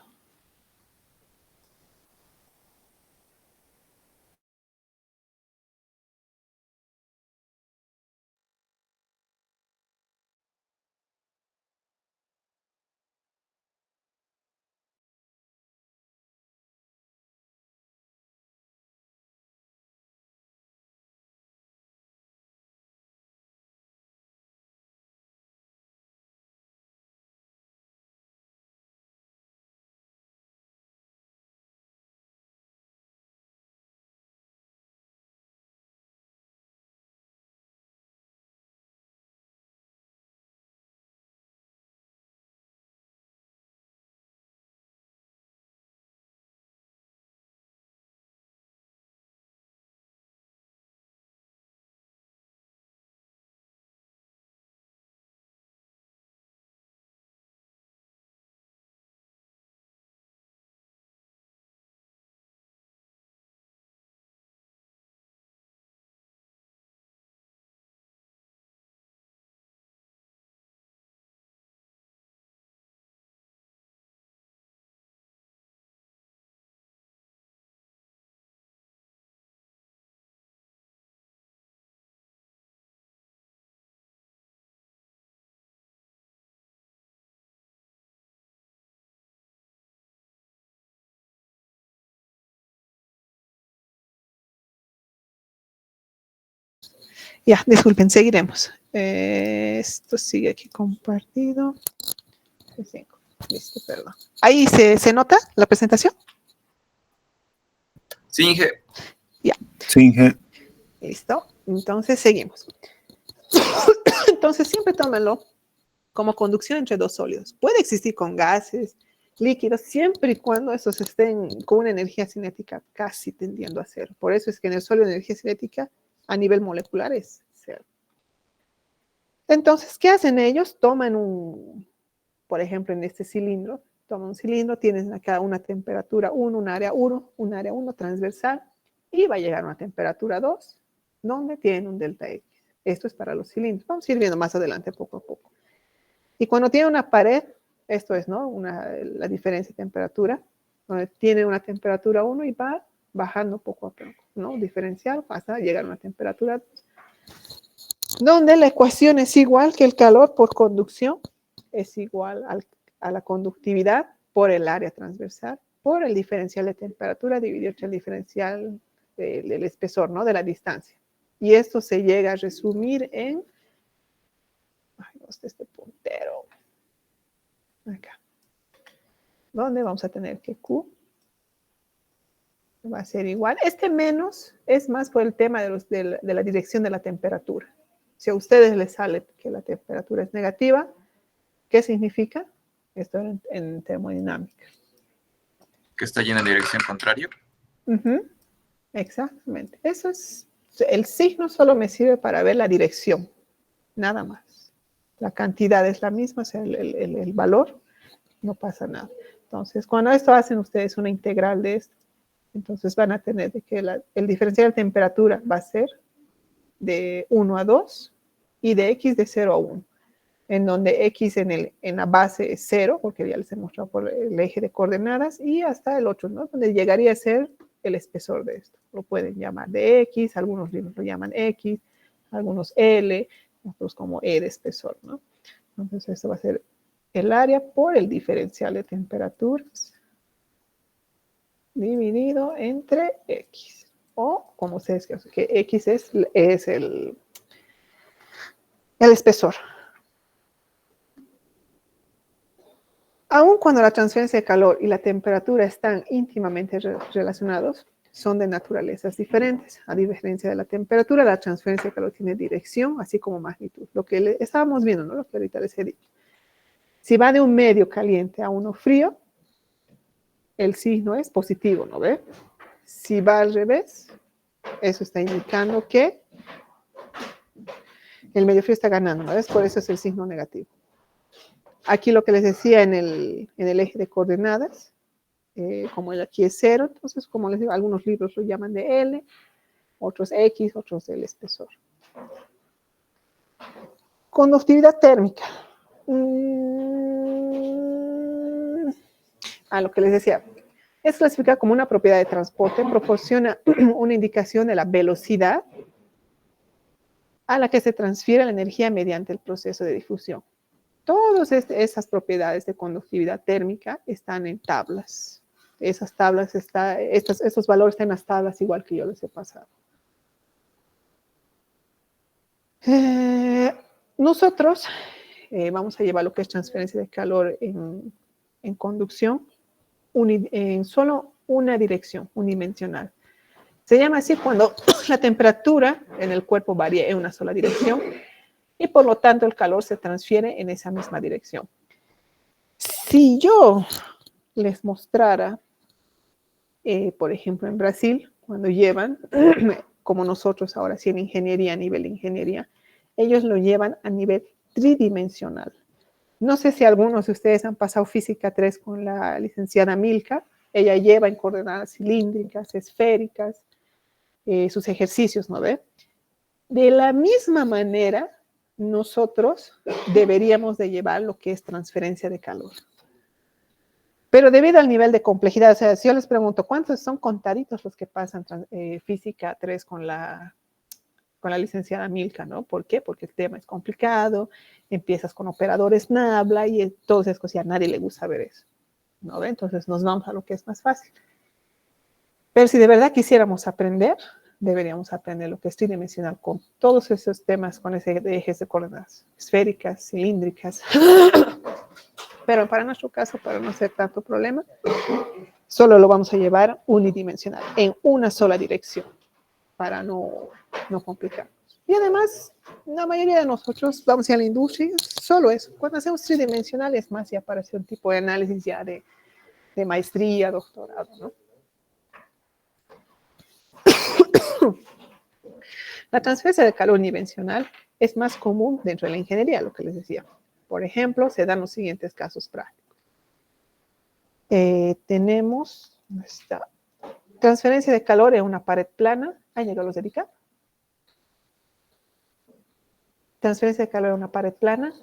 Ya, disculpen, seguiremos. Esto sigue aquí compartido. Listo, perdón. ¿Ahí se nota la presentación? Sí, Inge. Ya. Sí, Inge. Listo. Entonces, seguimos. Entonces, siempre tómenlo como conducción entre dos sólidos. Puede existir con gases, líquidos, siempre y cuando estos estén con una energía cinética casi tendiendo a cero. Por eso es que en el sólido la energía cinética a nivel molecular es cero. Entonces, ¿qué hacen ellos? Toman por ejemplo, en este cilindro, toma un cilindro, tienes acá una temperatura 1, un área 1, un área 1 transversal, y va a llegar a una temperatura 2, donde tiene un delta X. Esto es para los cilindros. Vamos a ir viendo más adelante poco a poco. Y cuando tiene una pared, esto es, ¿no? La diferencia de temperatura, donde tiene una temperatura 1 y va bajando poco a poco, ¿no? Diferencial hasta llegar a una temperatura 2. Donde la ecuación es igual que el calor por conducción, es igual a la conductividad por el área transversal, por el diferencial de temperatura dividido entre el diferencial del espesor, ¿no? De la distancia. Y esto se llega a resumir en, ay, no está este puntero, acá, donde vamos a tener que Q va a ser igual. Este menos es más por el tema de la dirección de la temperatura. Si a ustedes les sale que la temperatura es negativa, ¿qué significa? Esto en termodinámica. Que está yendo en dirección contraria. Exactamente. Eso es, el signo solo me sirve para ver la dirección, nada más. La cantidad es la misma, o sea, el valor, no pasa nada. Entonces, cuando esto hacen ustedes una integral de esto, entonces van a tener de que el diferencial de temperatura va a ser de 1 a 2 y de X de 0 a 1. En donde X en la base es 0, porque ya les he mostrado por el eje de coordenadas, y hasta el 8, ¿no? Donde llegaría a ser el espesor de esto. Lo pueden llamar de X, algunos libros lo llaman X, algunos L, otros como E de espesor, ¿no? Entonces esto va a ser el área por el diferencial de temperaturas dividido entre X. O como ustedes quieran, que X es el espesor. Aun cuando la transferencia de calor y la temperatura están íntimamente relacionados, son de naturalezas diferentes. A diferencia de la temperatura, la transferencia de calor tiene dirección, así como magnitud. Lo que estábamos viendo, ¿no? Lo que ahorita les he dicho. Si va de un medio caliente a uno frío, el signo es positivo, ¿no ve? Si va al revés, eso está indicando que el medio frío está ganando, ¿no ves? Por eso es el signo negativo. Aquí lo que les decía en el eje de coordenadas, como el aquí es 0, entonces, como les digo, algunos libros lo llaman de L, otros X, otros del espesor. Conductividad térmica. Lo que les decía, es clasificada como una propiedad de transporte, proporciona una indicación de la velocidad a la que se transfiere la energía mediante el proceso de difusión. Todas esas propiedades de conductividad térmica están en tablas. Esas tablas, estos valores están en las tablas igual que yo les he pasado. Nosotros vamos a llevar lo que es transferencia de calor en conducción en solo una dirección, unidimensional. Se llama así cuando la temperatura en el cuerpo varía en una sola dirección y por lo tanto el calor se transfiere en esa misma dirección. Si yo les mostrara, por ejemplo, en Brasil, cuando llevan, como nosotros ahora sí en ingeniería, a nivel de ingeniería, ellos lo llevan a nivel tridimensional. No sé si algunos de ustedes han pasado física 3 con la licenciada Milka. Ella lleva en coordenadas cilíndricas, esféricas, sus ejercicios, ¿no ve? De la misma manera, nosotros deberíamos de llevar lo que es transferencia de calor. Pero debido al nivel de complejidad, o sea, si yo les pregunto, ¿cuántos son contaditos los que pasan física 3 con la licenciada Milka, ¿no? ¿Por qué? Porque el tema es complicado, empiezas con operadores Nabla y entonces pues, a nadie le gusta ver eso, ¿no? Entonces nos vamos a lo que es más fácil. Pero si de verdad quisiéramos aprender, deberíamos aprender lo que es tridimensional con todos esos temas, con ese ejes de coordenadas esféricas, cilíndricas. Pero para nuestro caso, para no ser tanto problema, solo lo vamos a llevar unidimensional, en una sola dirección, para no complicarnos. Y además, la mayoría de nosotros vamos a la industria, solo eso. Cuando hacemos tridimensional es más ya para hacer un tipo de análisis ya de maestría, doctorado, ¿no? La transferencia de calor unidimensional es más común dentro de la ingeniería, lo que les decía. Por ejemplo, se dan los siguientes casos prácticos. tenemos nuestra transferencia de calor en una pared plana. Ahí llegó los dedica. Transferencia de calor en una pared plana.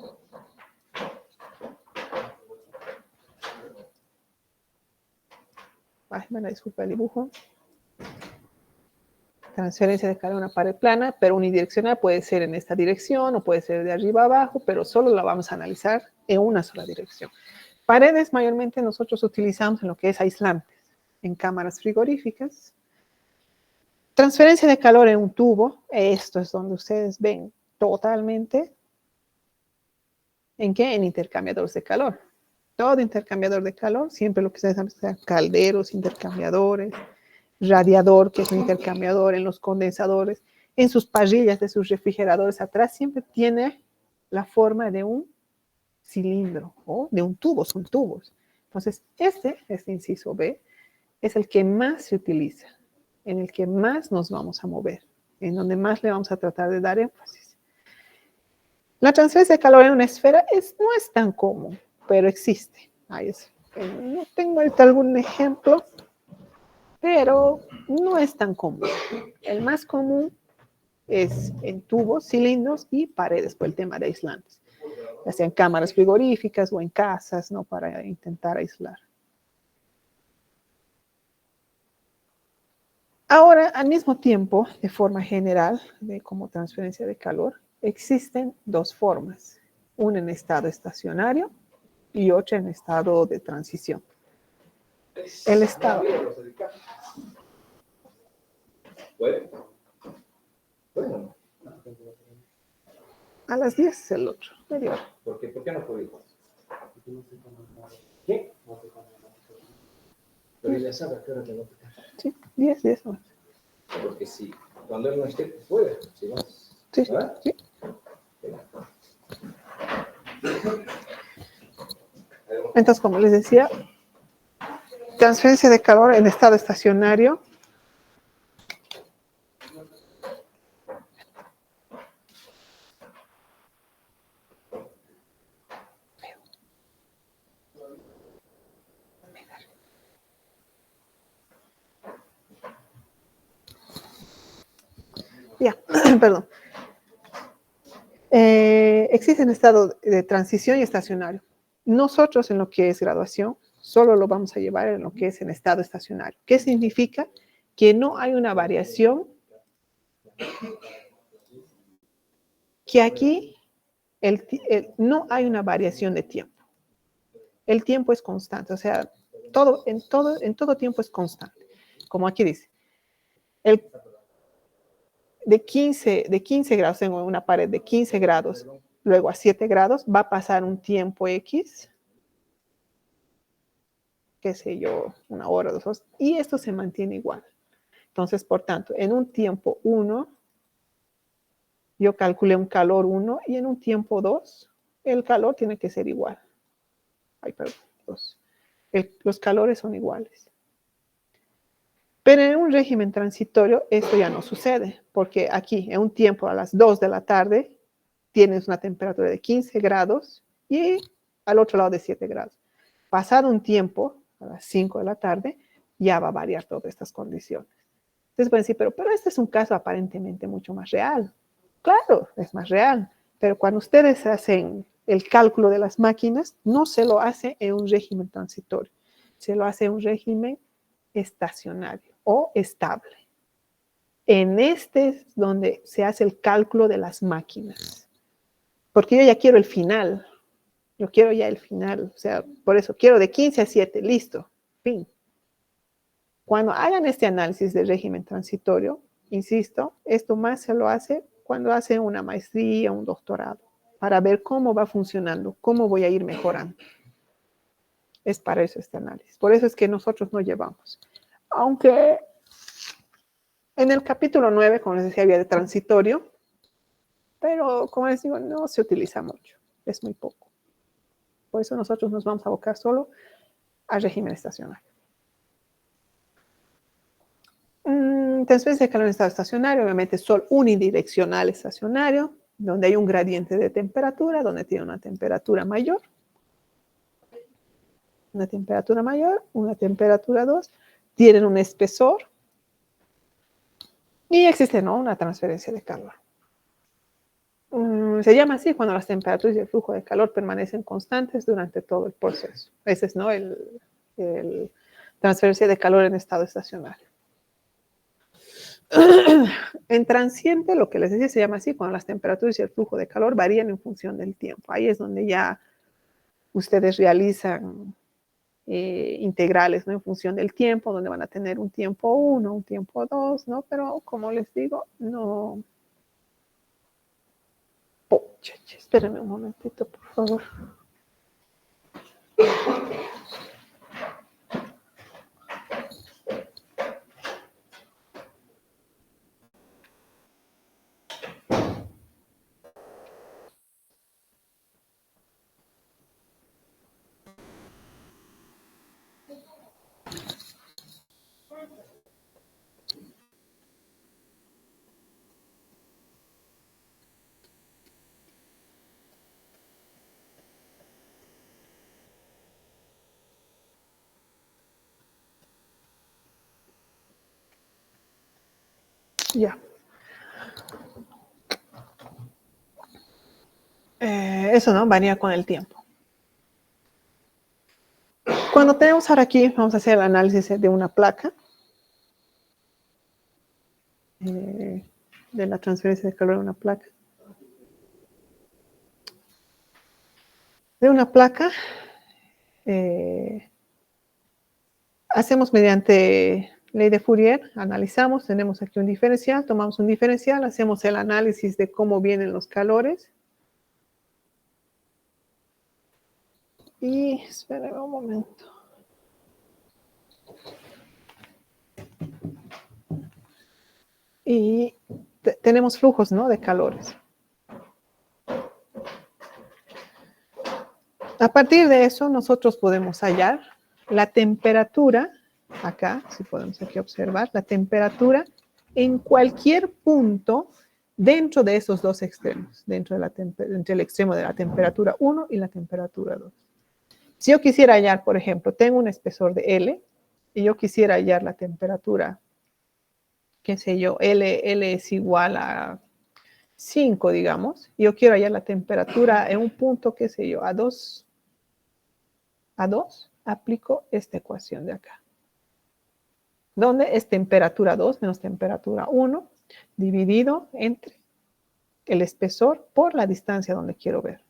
Ay, me disculpa el dibujo. Transferencia de calor en una pared plana, pero unidireccional puede ser en esta dirección o puede ser de arriba a abajo, pero solo la vamos a analizar en una sola dirección. Paredes mayormente nosotros utilizamos en lo que es aislantes, en cámaras frigoríficas. Transferencia de calor en un tubo, esto es donde ustedes ven totalmente. ¿En qué? En intercambiadores de calor. Todo intercambiador de calor, siempre lo que ustedes saben son calderos, intercambiadores, radiador, que es un intercambiador, en los condensadores, en sus parrillas de sus refrigeradores atrás, siempre tiene la forma de un cilindro o de un tubo, son tubos. Entonces, este inciso B, es el que más se utiliza, en el que más nos vamos a mover, en donde más le vamos a tratar de dar énfasis. La transferencia de calor en una esfera no es tan común, pero existe. Ahí es. No tengo ahorita algún ejemplo, pero no es tan común. El más común es en tubos, cilindros y paredes, por el tema de aislantes, ya sea en cámaras frigoríficas o en casas, ¿no? Para intentar aislar. Ahora, al mismo tiempo, de forma general, como transferencia de calor, existen dos formas, una en estado estacionario y otra en estado de transición. El estado. A las 10 es el otro, media hora. ¿Por qué no pudimos? ¿Qué? Pero ya sabe a qué hora te va a tocar. Sí, 10 horas. Porque si cuando él no esté, puede. Si vas, Sí, ¿verdad? sí. Entonces, como les decía, transferencia de calor en estado estacionario. Ya, perdón. Existe en estado de transición y estacionario. Nosotros en lo que es graduación, solo lo vamos a llevar en lo que es en estado estacionario. ¿Qué significa? Que no hay una variación, que aquí no hay una variación de tiempo. El tiempo es constante, o sea, en todo tiempo es constante. Como aquí dice, de 15 grados, tengo una pared de 15 grados, luego a 7 grados, va a pasar un tiempo X, qué sé yo, 1 hora, 2 horas, y esto se mantiene igual. Entonces, por tanto, en un tiempo 1, yo calculé un calor 1, y en un tiempo 2, el calor tiene que ser igual. Ay, perdón, 2. Los calores son iguales. Pero en un régimen transitorio esto ya no sucede, porque aquí en un tiempo a las 2 de la tarde tienes una temperatura de 15 grados y al otro lado de 7 grados. Pasado un tiempo, a las 5 de la tarde, ya va a variar todas estas condiciones. Entonces pueden decir, pero este es un caso aparentemente mucho más real. Claro, es más real, pero cuando ustedes hacen el cálculo de las máquinas, no se lo hace en un régimen transitorio, se lo hace en un régimen estacionario o estable. En este es donde se hace el cálculo de las máquinas. Porque yo ya quiero el final. Yo quiero ya el final. O sea, por eso quiero de 15 a 7. Listo. Fin. Cuando hagan este análisis del régimen transitorio, insisto, esto más se lo hace cuando hacen una maestría, un doctorado, para ver cómo va funcionando, cómo voy a ir mejorando. Es para eso este análisis. Por eso es que nosotros no llevamos. Aunque en el capítulo 9, como les decía, había de transitorio, pero como les digo, no se utiliza mucho, es muy poco. Por eso nosotros nos vamos a abocar solo al régimen estacionario. Transferencia de calor en estado estacionario, obviamente sol unidireccional estacionario, donde hay un gradiente de temperatura, donde tiene una temperatura mayor. Una temperatura mayor, una temperatura 2, tienen un espesor y existe, ¿no?, una transferencia de calor. Se llama así cuando las temperaturas y el flujo de calor permanecen constantes durante todo el proceso. Ese es, ¿no?, el transferencia de calor en estado estacionario. En transiente, lo que les decía, se llama así cuando las temperaturas y el flujo de calor varían en función del tiempo. Ahí es donde ya ustedes realizan integrales, ¿no?, en función del tiempo, donde van a tener un tiempo 1, un tiempo 2, ¿no? Pero como les digo, no. Oh, espérenme un momentito, por favor. Ya. Eso, ¿no?, varía con el tiempo. Cuando tenemos ahora aquí, vamos a hacer el análisis de una placa, de la transferencia de calor de una placa. De una placa, hacemos mediante ley de Fourier, analizamos, tenemos aquí un diferencial, tomamos un diferencial, hacemos el análisis de cómo vienen los calores. Y espérenme un momento. Y tenemos flujos, ¿no?, de calores. A partir de eso, nosotros podemos hallar la temperatura, acá, si podemos aquí observar, la temperatura en cualquier punto dentro de esos dos extremos, entre el extremo de la temperatura 1 y la temperatura 2. Si yo quisiera hallar, por ejemplo, tengo un espesor de L, y yo quisiera hallar la temperatura, qué sé yo, L es igual a 5, digamos, y yo quiero hallar la temperatura en un punto, qué sé yo, a 2, aplico esta ecuación de acá, donde es temperatura 2 menos temperatura 1, dividido entre el espesor por la distancia donde quiero ver,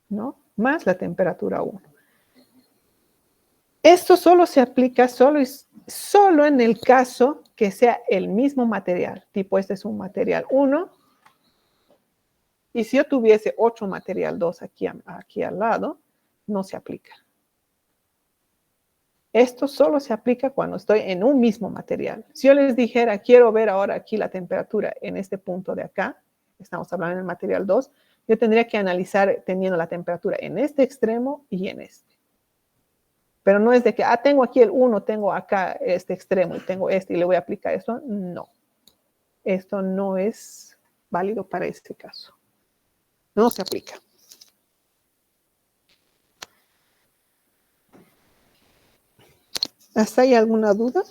¿no?, más la temperatura 1. Esto solo se aplica solo en el caso que sea el mismo material, tipo este es un material 1, y si yo tuviese 8 material 2 aquí al lado, no se aplica. Esto solo se aplica cuando estoy en un mismo material. Si yo les dijera, quiero ver ahora aquí la temperatura en este punto de acá, estamos hablando del material 2, yo tendría que analizar teniendo la temperatura en este extremo y en este. Pero no es de que, tengo aquí el 1, tengo acá este extremo y tengo este y le voy a aplicar esto. No. Esto no es válido para este caso. No se aplica. ¿Hasta ahí alguna duda?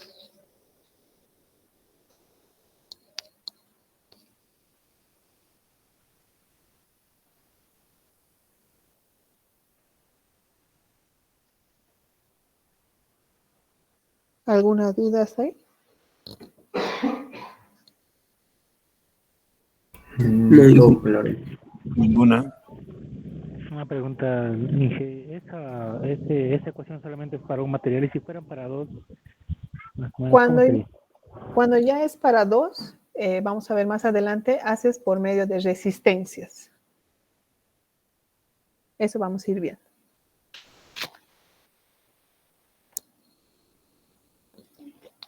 ¿Alguna duda hasta ahí? No, claro. Ninguna. Una pregunta, Inge, esa ecuación solamente es para un material, y si fueran para dos, ¿cómo sería? Cuando ya es para dos, vamos a ver más adelante, haces por medio de resistencias. Eso vamos a ir viendo.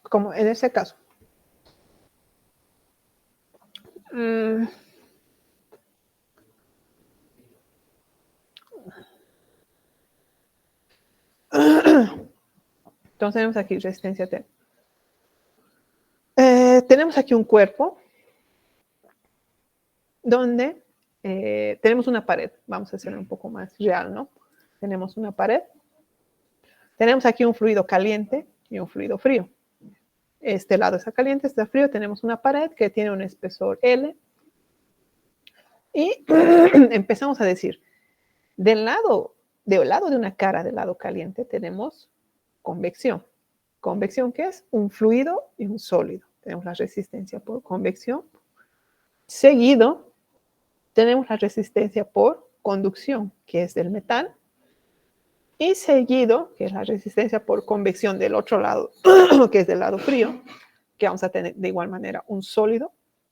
Como en ese caso. Entonces tenemos aquí resistencia T. Tenemos aquí un cuerpo donde tenemos una pared. Vamos a hacerlo un poco más real, ¿no? Tenemos una pared Tenemos aquí un fluido caliente y un fluido frío. Este lado está caliente, está frío. Tenemos una pared que tiene un espesor L. Y empezamos a decir, del lado de una cara del lado caliente tenemos convección. ¿Convección qué es? Un fluido y un sólido. Tenemos la resistencia por convección. Seguido, tenemos la resistencia por conducción, que es del metal. Y seguido, que es la resistencia por convección del otro lado, que es del lado frío, que vamos a tener de igual manera un sólido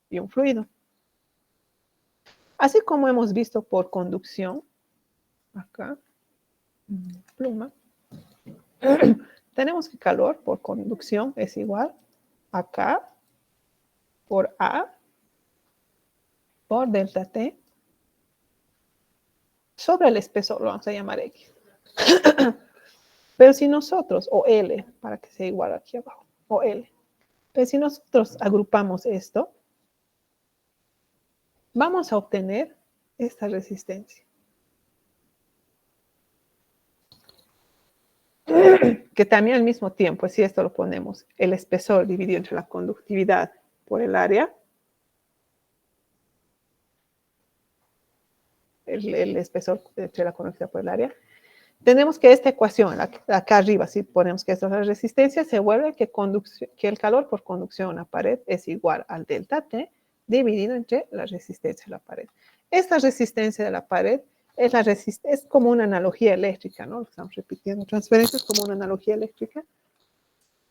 y un fluido. Así como hemos visto por conducción, acá, pluma, tenemos que calor por conducción es igual acá por A por delta T sobre el espesor, lo vamos a llamar X. Pero si nosotros, o L, para que sea igual aquí abajo, o L, pero si nosotros agrupamos esto, vamos a obtener esta resistencia. Que también al mismo tiempo, si esto lo ponemos, el espesor dividido entre la conductividad por el área, el espesor entre la conductividad por el área, tenemos que esta ecuación, acá arriba, si ponemos que esto es la resistencia, se vuelve que el calor por conducción a una pared es igual al delta T dividido entre la resistencia de la pared. Esta resistencia de la pared es como una analogía eléctrica, ¿no? Lo estamos repitiendo, transferencias como una analogía eléctrica.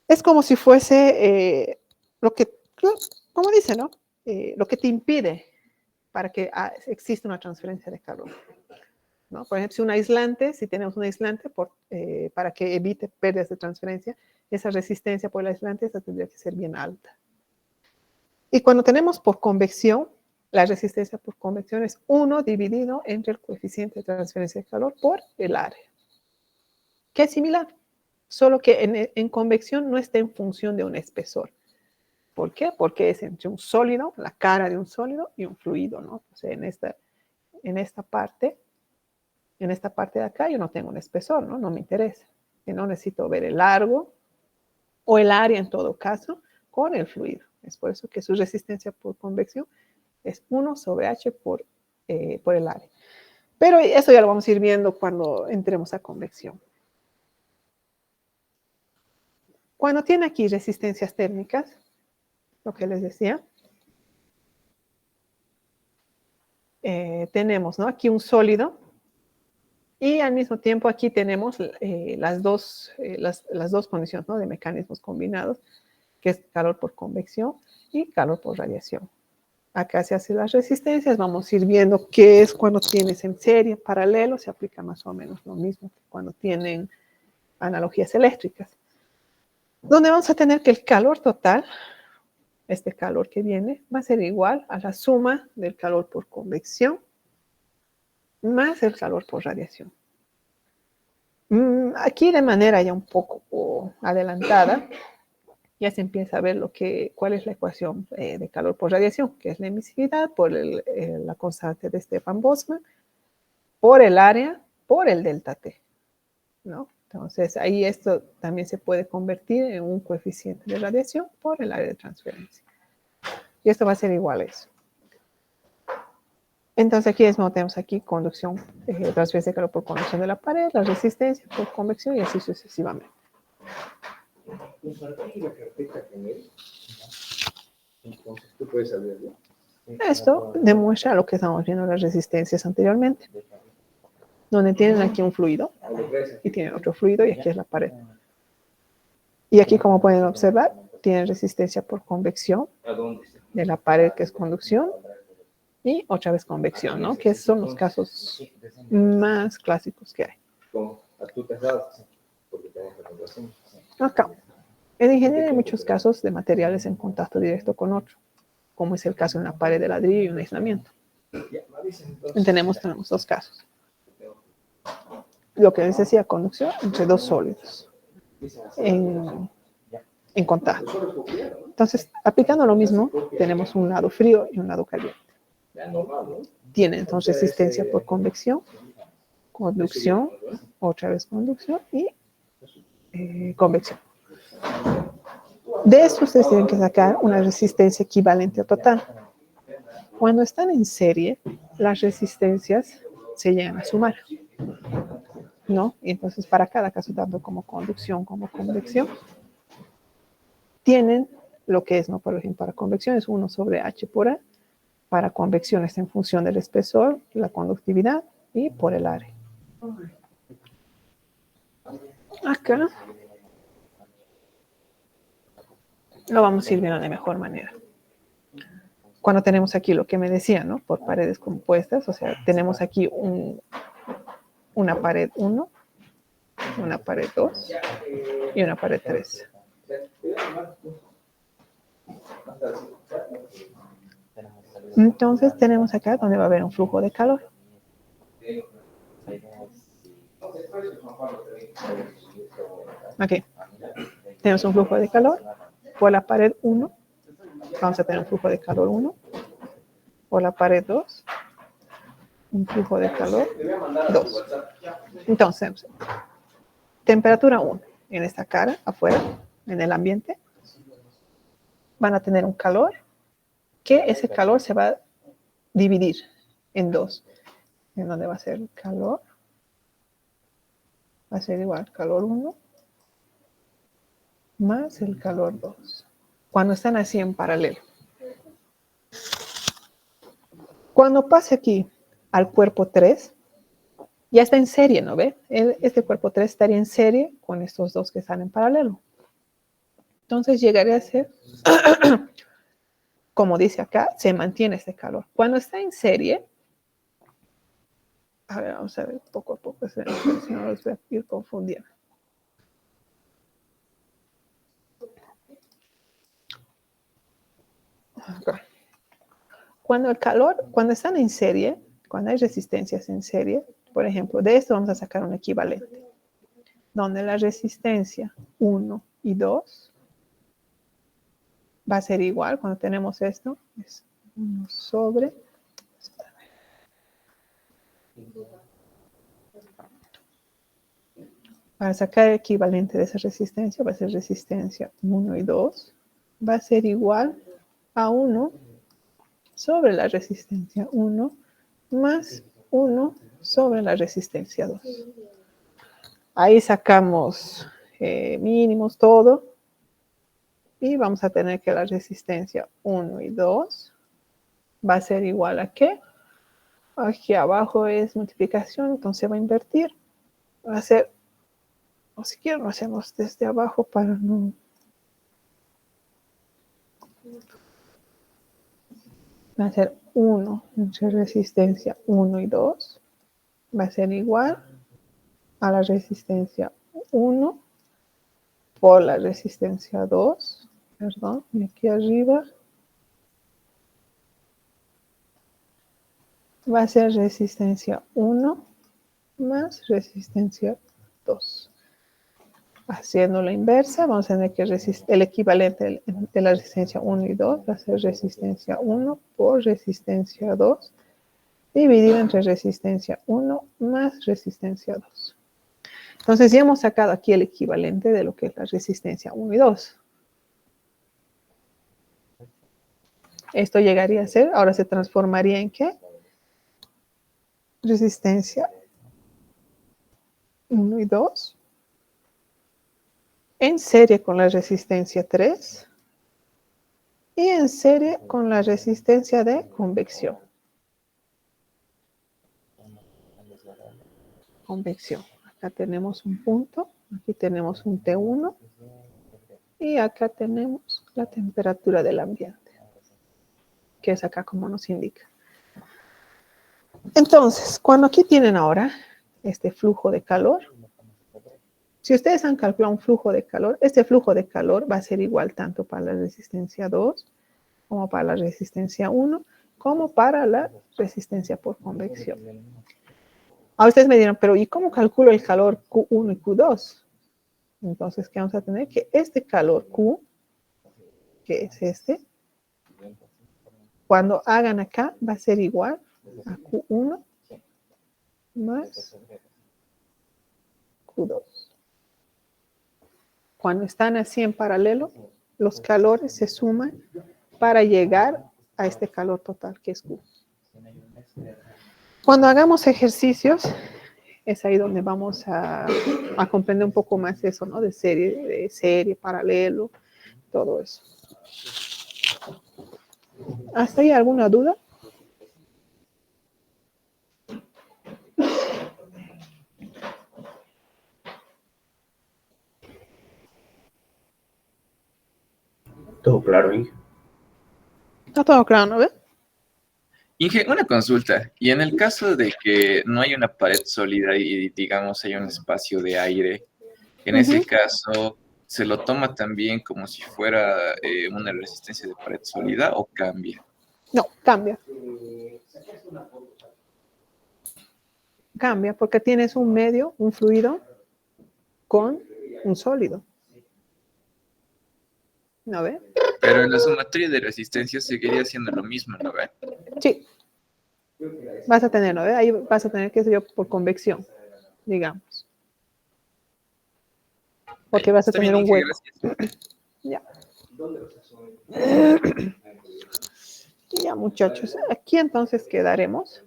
Es como si fuese como dice, ¿no? Lo que te impide para que exista una transferencia de calor, ¿no? Por ejemplo, si tenemos un aislante para que evite pérdidas de transferencia, esa resistencia por el aislante esa tendría que ser bien alta. Y cuando tenemos por convección, la resistencia por convección es 1 dividido entre el coeficiente de transferencia de calor por el área. Que es similar, solo que en convección no está en función de un espesor. ¿Por qué? Porque es entre un sólido, la cara de un sólido y un fluido, ¿no? O sea, en esta parte de acá yo no tengo un espesor, ¿no? No me interesa. Y no necesito ver el largo o el área en todo caso con el fluido. Es por eso que su resistencia por convección es 1 sobre H por el área. Pero eso ya lo vamos a ir viendo cuando entremos a convección. Cuando tiene aquí resistencias térmicas, lo que les decía, tenemos, ¿no? Aquí un sólido y al mismo tiempo aquí tenemos las dos condiciones, ¿no? De mecanismos combinados, que es calor por convección y calor por radiación. Acá se hacen las resistencias, vamos a ir viendo qué es cuando tienes en serie, paralelo, se aplica más o menos lo mismo que cuando tienen analogías eléctricas. Donde vamos a tener que el calor total, este calor que viene, va a ser igual a la suma del calor por convección más el calor por radiación. Aquí de manera ya un poco adelantada, ya se empieza a ver cuál es la ecuación de calor por radiación, que es la emisividad por la constante de Stefan-Boltzmann, por el área, por el delta T, ¿no? Entonces, ahí esto también se puede convertir en un coeficiente de radiación por el área de transferencia. Y esto va a ser igual a eso. Entonces, aquí tenemos aquí conducción, transferencia de calor por conducción de la pared, la resistencia por convección y así sucesivamente. Compartir la carpeta con él. Entonces tú puedes saberlo. Esto demuestra lo que estamos viendo en las resistencias anteriormente, donde tienen aquí un fluido y tienen otro fluido y aquí es la pared. Y aquí, como pueden observar, tienen resistencia por convección de la pared, que es conducción, y otra vez convección, ¿no? Que son los casos más clásicos que hay. Acá. En ingeniería hay muchos casos de materiales en contacto directo con otro, como es el caso de una pared de ladrillo y un aislamiento. Tenemos dos casos. Lo que les decía, conducción entre dos sólidos en contacto. Entonces, aplicando lo mismo, tenemos un lado frío y un lado caliente. Tiene entonces resistencia por convección, conducción, otra vez conducción y convección. De esto ustedes tienen que sacar una resistencia equivalente o total. Cuando están en serie, las resistencias se llegan a sumar, ¿no? Y entonces para cada caso, tanto como conducción como convección, tienen lo que es, ¿no? Por ejemplo, para convección es 1 sobre H por A, para convección es en función del espesor, la conductividad y por el área. Acá lo vamos a ir viendo de mejor manera. Cuando tenemos aquí lo que me decía, ¿no? Por paredes compuestas, o sea, tenemos aquí una pared 1, una pared 2 y una pared 3. Entonces tenemos acá donde va a haber un flujo de calor. Aquí tenemos un flujo de calor por la pared 1. Vamos a tener un flujo de calor 1. Por la pared 2. Un flujo de calor 2. Entonces, temperatura 1 en esta cara, afuera, en el ambiente. Van a tener un calor, que ese calor se va a dividir en 2. ¿En dónde va a ser el calor? Va a ser igual, calor 1 más el calor 2. Cuando están así en paralelo. Cuando pase aquí al cuerpo 3, ya está en serie, ¿no ve? Este cuerpo 3 estaría en serie con estos dos que están en paralelo. Entonces llegaría a ser, como dice acá, se mantiene este calor. Cuando está en serie, a ver, vamos a ver poco a poco, si no los voy a ir confundiendo. Acá. Cuando están en serie, cuando hay resistencias en serie, por ejemplo, de esto vamos a sacar un equivalente, donde la resistencia 1 y 2 va a ser igual, cuando tenemos esto, es 1 sobre... Para sacar el equivalente de esa resistencia, va a ser resistencia 1 y 2, va a ser igual a 1 sobre la resistencia 1 más 1 sobre la resistencia 2. Ahí sacamos mínimos, todo. Y vamos a tener que la resistencia 1 y 2 va a ser igual a ¿qué? Aquí abajo es multiplicación, entonces va a invertir. Va a ser, o si quieren lo hacemos desde abajo para no... Va a ser 1 entre resistencia 1 y 2. Va a ser igual a la resistencia 1 por la resistencia 2. Perdón, y aquí arriba va a ser resistencia 1 más resistencia 2. Haciendo la inversa, vamos a tener que el equivalente de la resistencia 1 y 2 va a ser resistencia 1 por resistencia 2 dividido entre resistencia 1 más resistencia 2. Entonces ya hemos sacado aquí el equivalente de lo que es la resistencia 1 y 2. Esto llegaría a ser, ahora se transformaría en ¿qué? Resistencia 1 y 2 en serie con la resistencia 3 y en serie con la resistencia de convección. Convección. Acá tenemos un punto, aquí tenemos un T1 y acá tenemos la temperatura del ambiente, que es acá como nos indica. Entonces, cuando aquí tienen ahora este flujo de calor, si ustedes han calculado un flujo de calor, este flujo de calor va a ser igual tanto para la resistencia 2, como para la resistencia 1, como para la resistencia por convección. Ahora ustedes me dirán, pero ¿y cómo calculo el calor Q1 y Q2? Entonces, ¿qué vamos a tener? Que este calor Q, que es este, cuando hagan acá, va a ser igual a Q1 más Q2. cuando están así en paralelo, los calores se suman para llegar a este calor total que es Q. Cuando hagamos ejercicios, es ahí donde vamos a comprender un poco más eso, ¿no? De serie, paralelo, todo eso. ¿Hasta ahí alguna duda? Todo claro, Inge. Está todo claro, ¿no ves? Inge, una consulta. Y en el caso de que no hay una pared sólida y digamos hay un espacio de aire, en ese caso, ¿se lo toma también como si fuera una resistencia de pared sólida o cambia? No, cambia. Cambia porque tienes un medio, un fluido, con un sólido. ¿No ve? Pero en la sumatoria de resistencia seguiría siendo lo mismo, ¿no ve? Sí. Vas a tener, ¿no ve? Ahí vas a tener, qué sé yo, por convección, digamos. Porque vas a Está tener bien, un Inge, hueco. gracias. Ya. Ya, muchachos. Aquí entonces quedaremos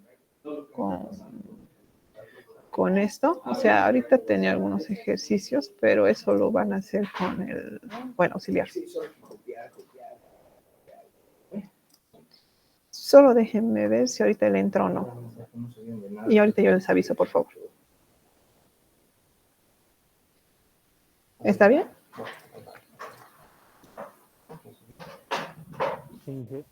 con esto. O sea, ahorita tenía algunos ejercicios, pero eso lo van a hacer con el, bueno, auxiliar. Solo déjenme ver si ahorita le entra o no. Y ahorita yo les aviso, por favor. ¿Está bien? Sí, sí.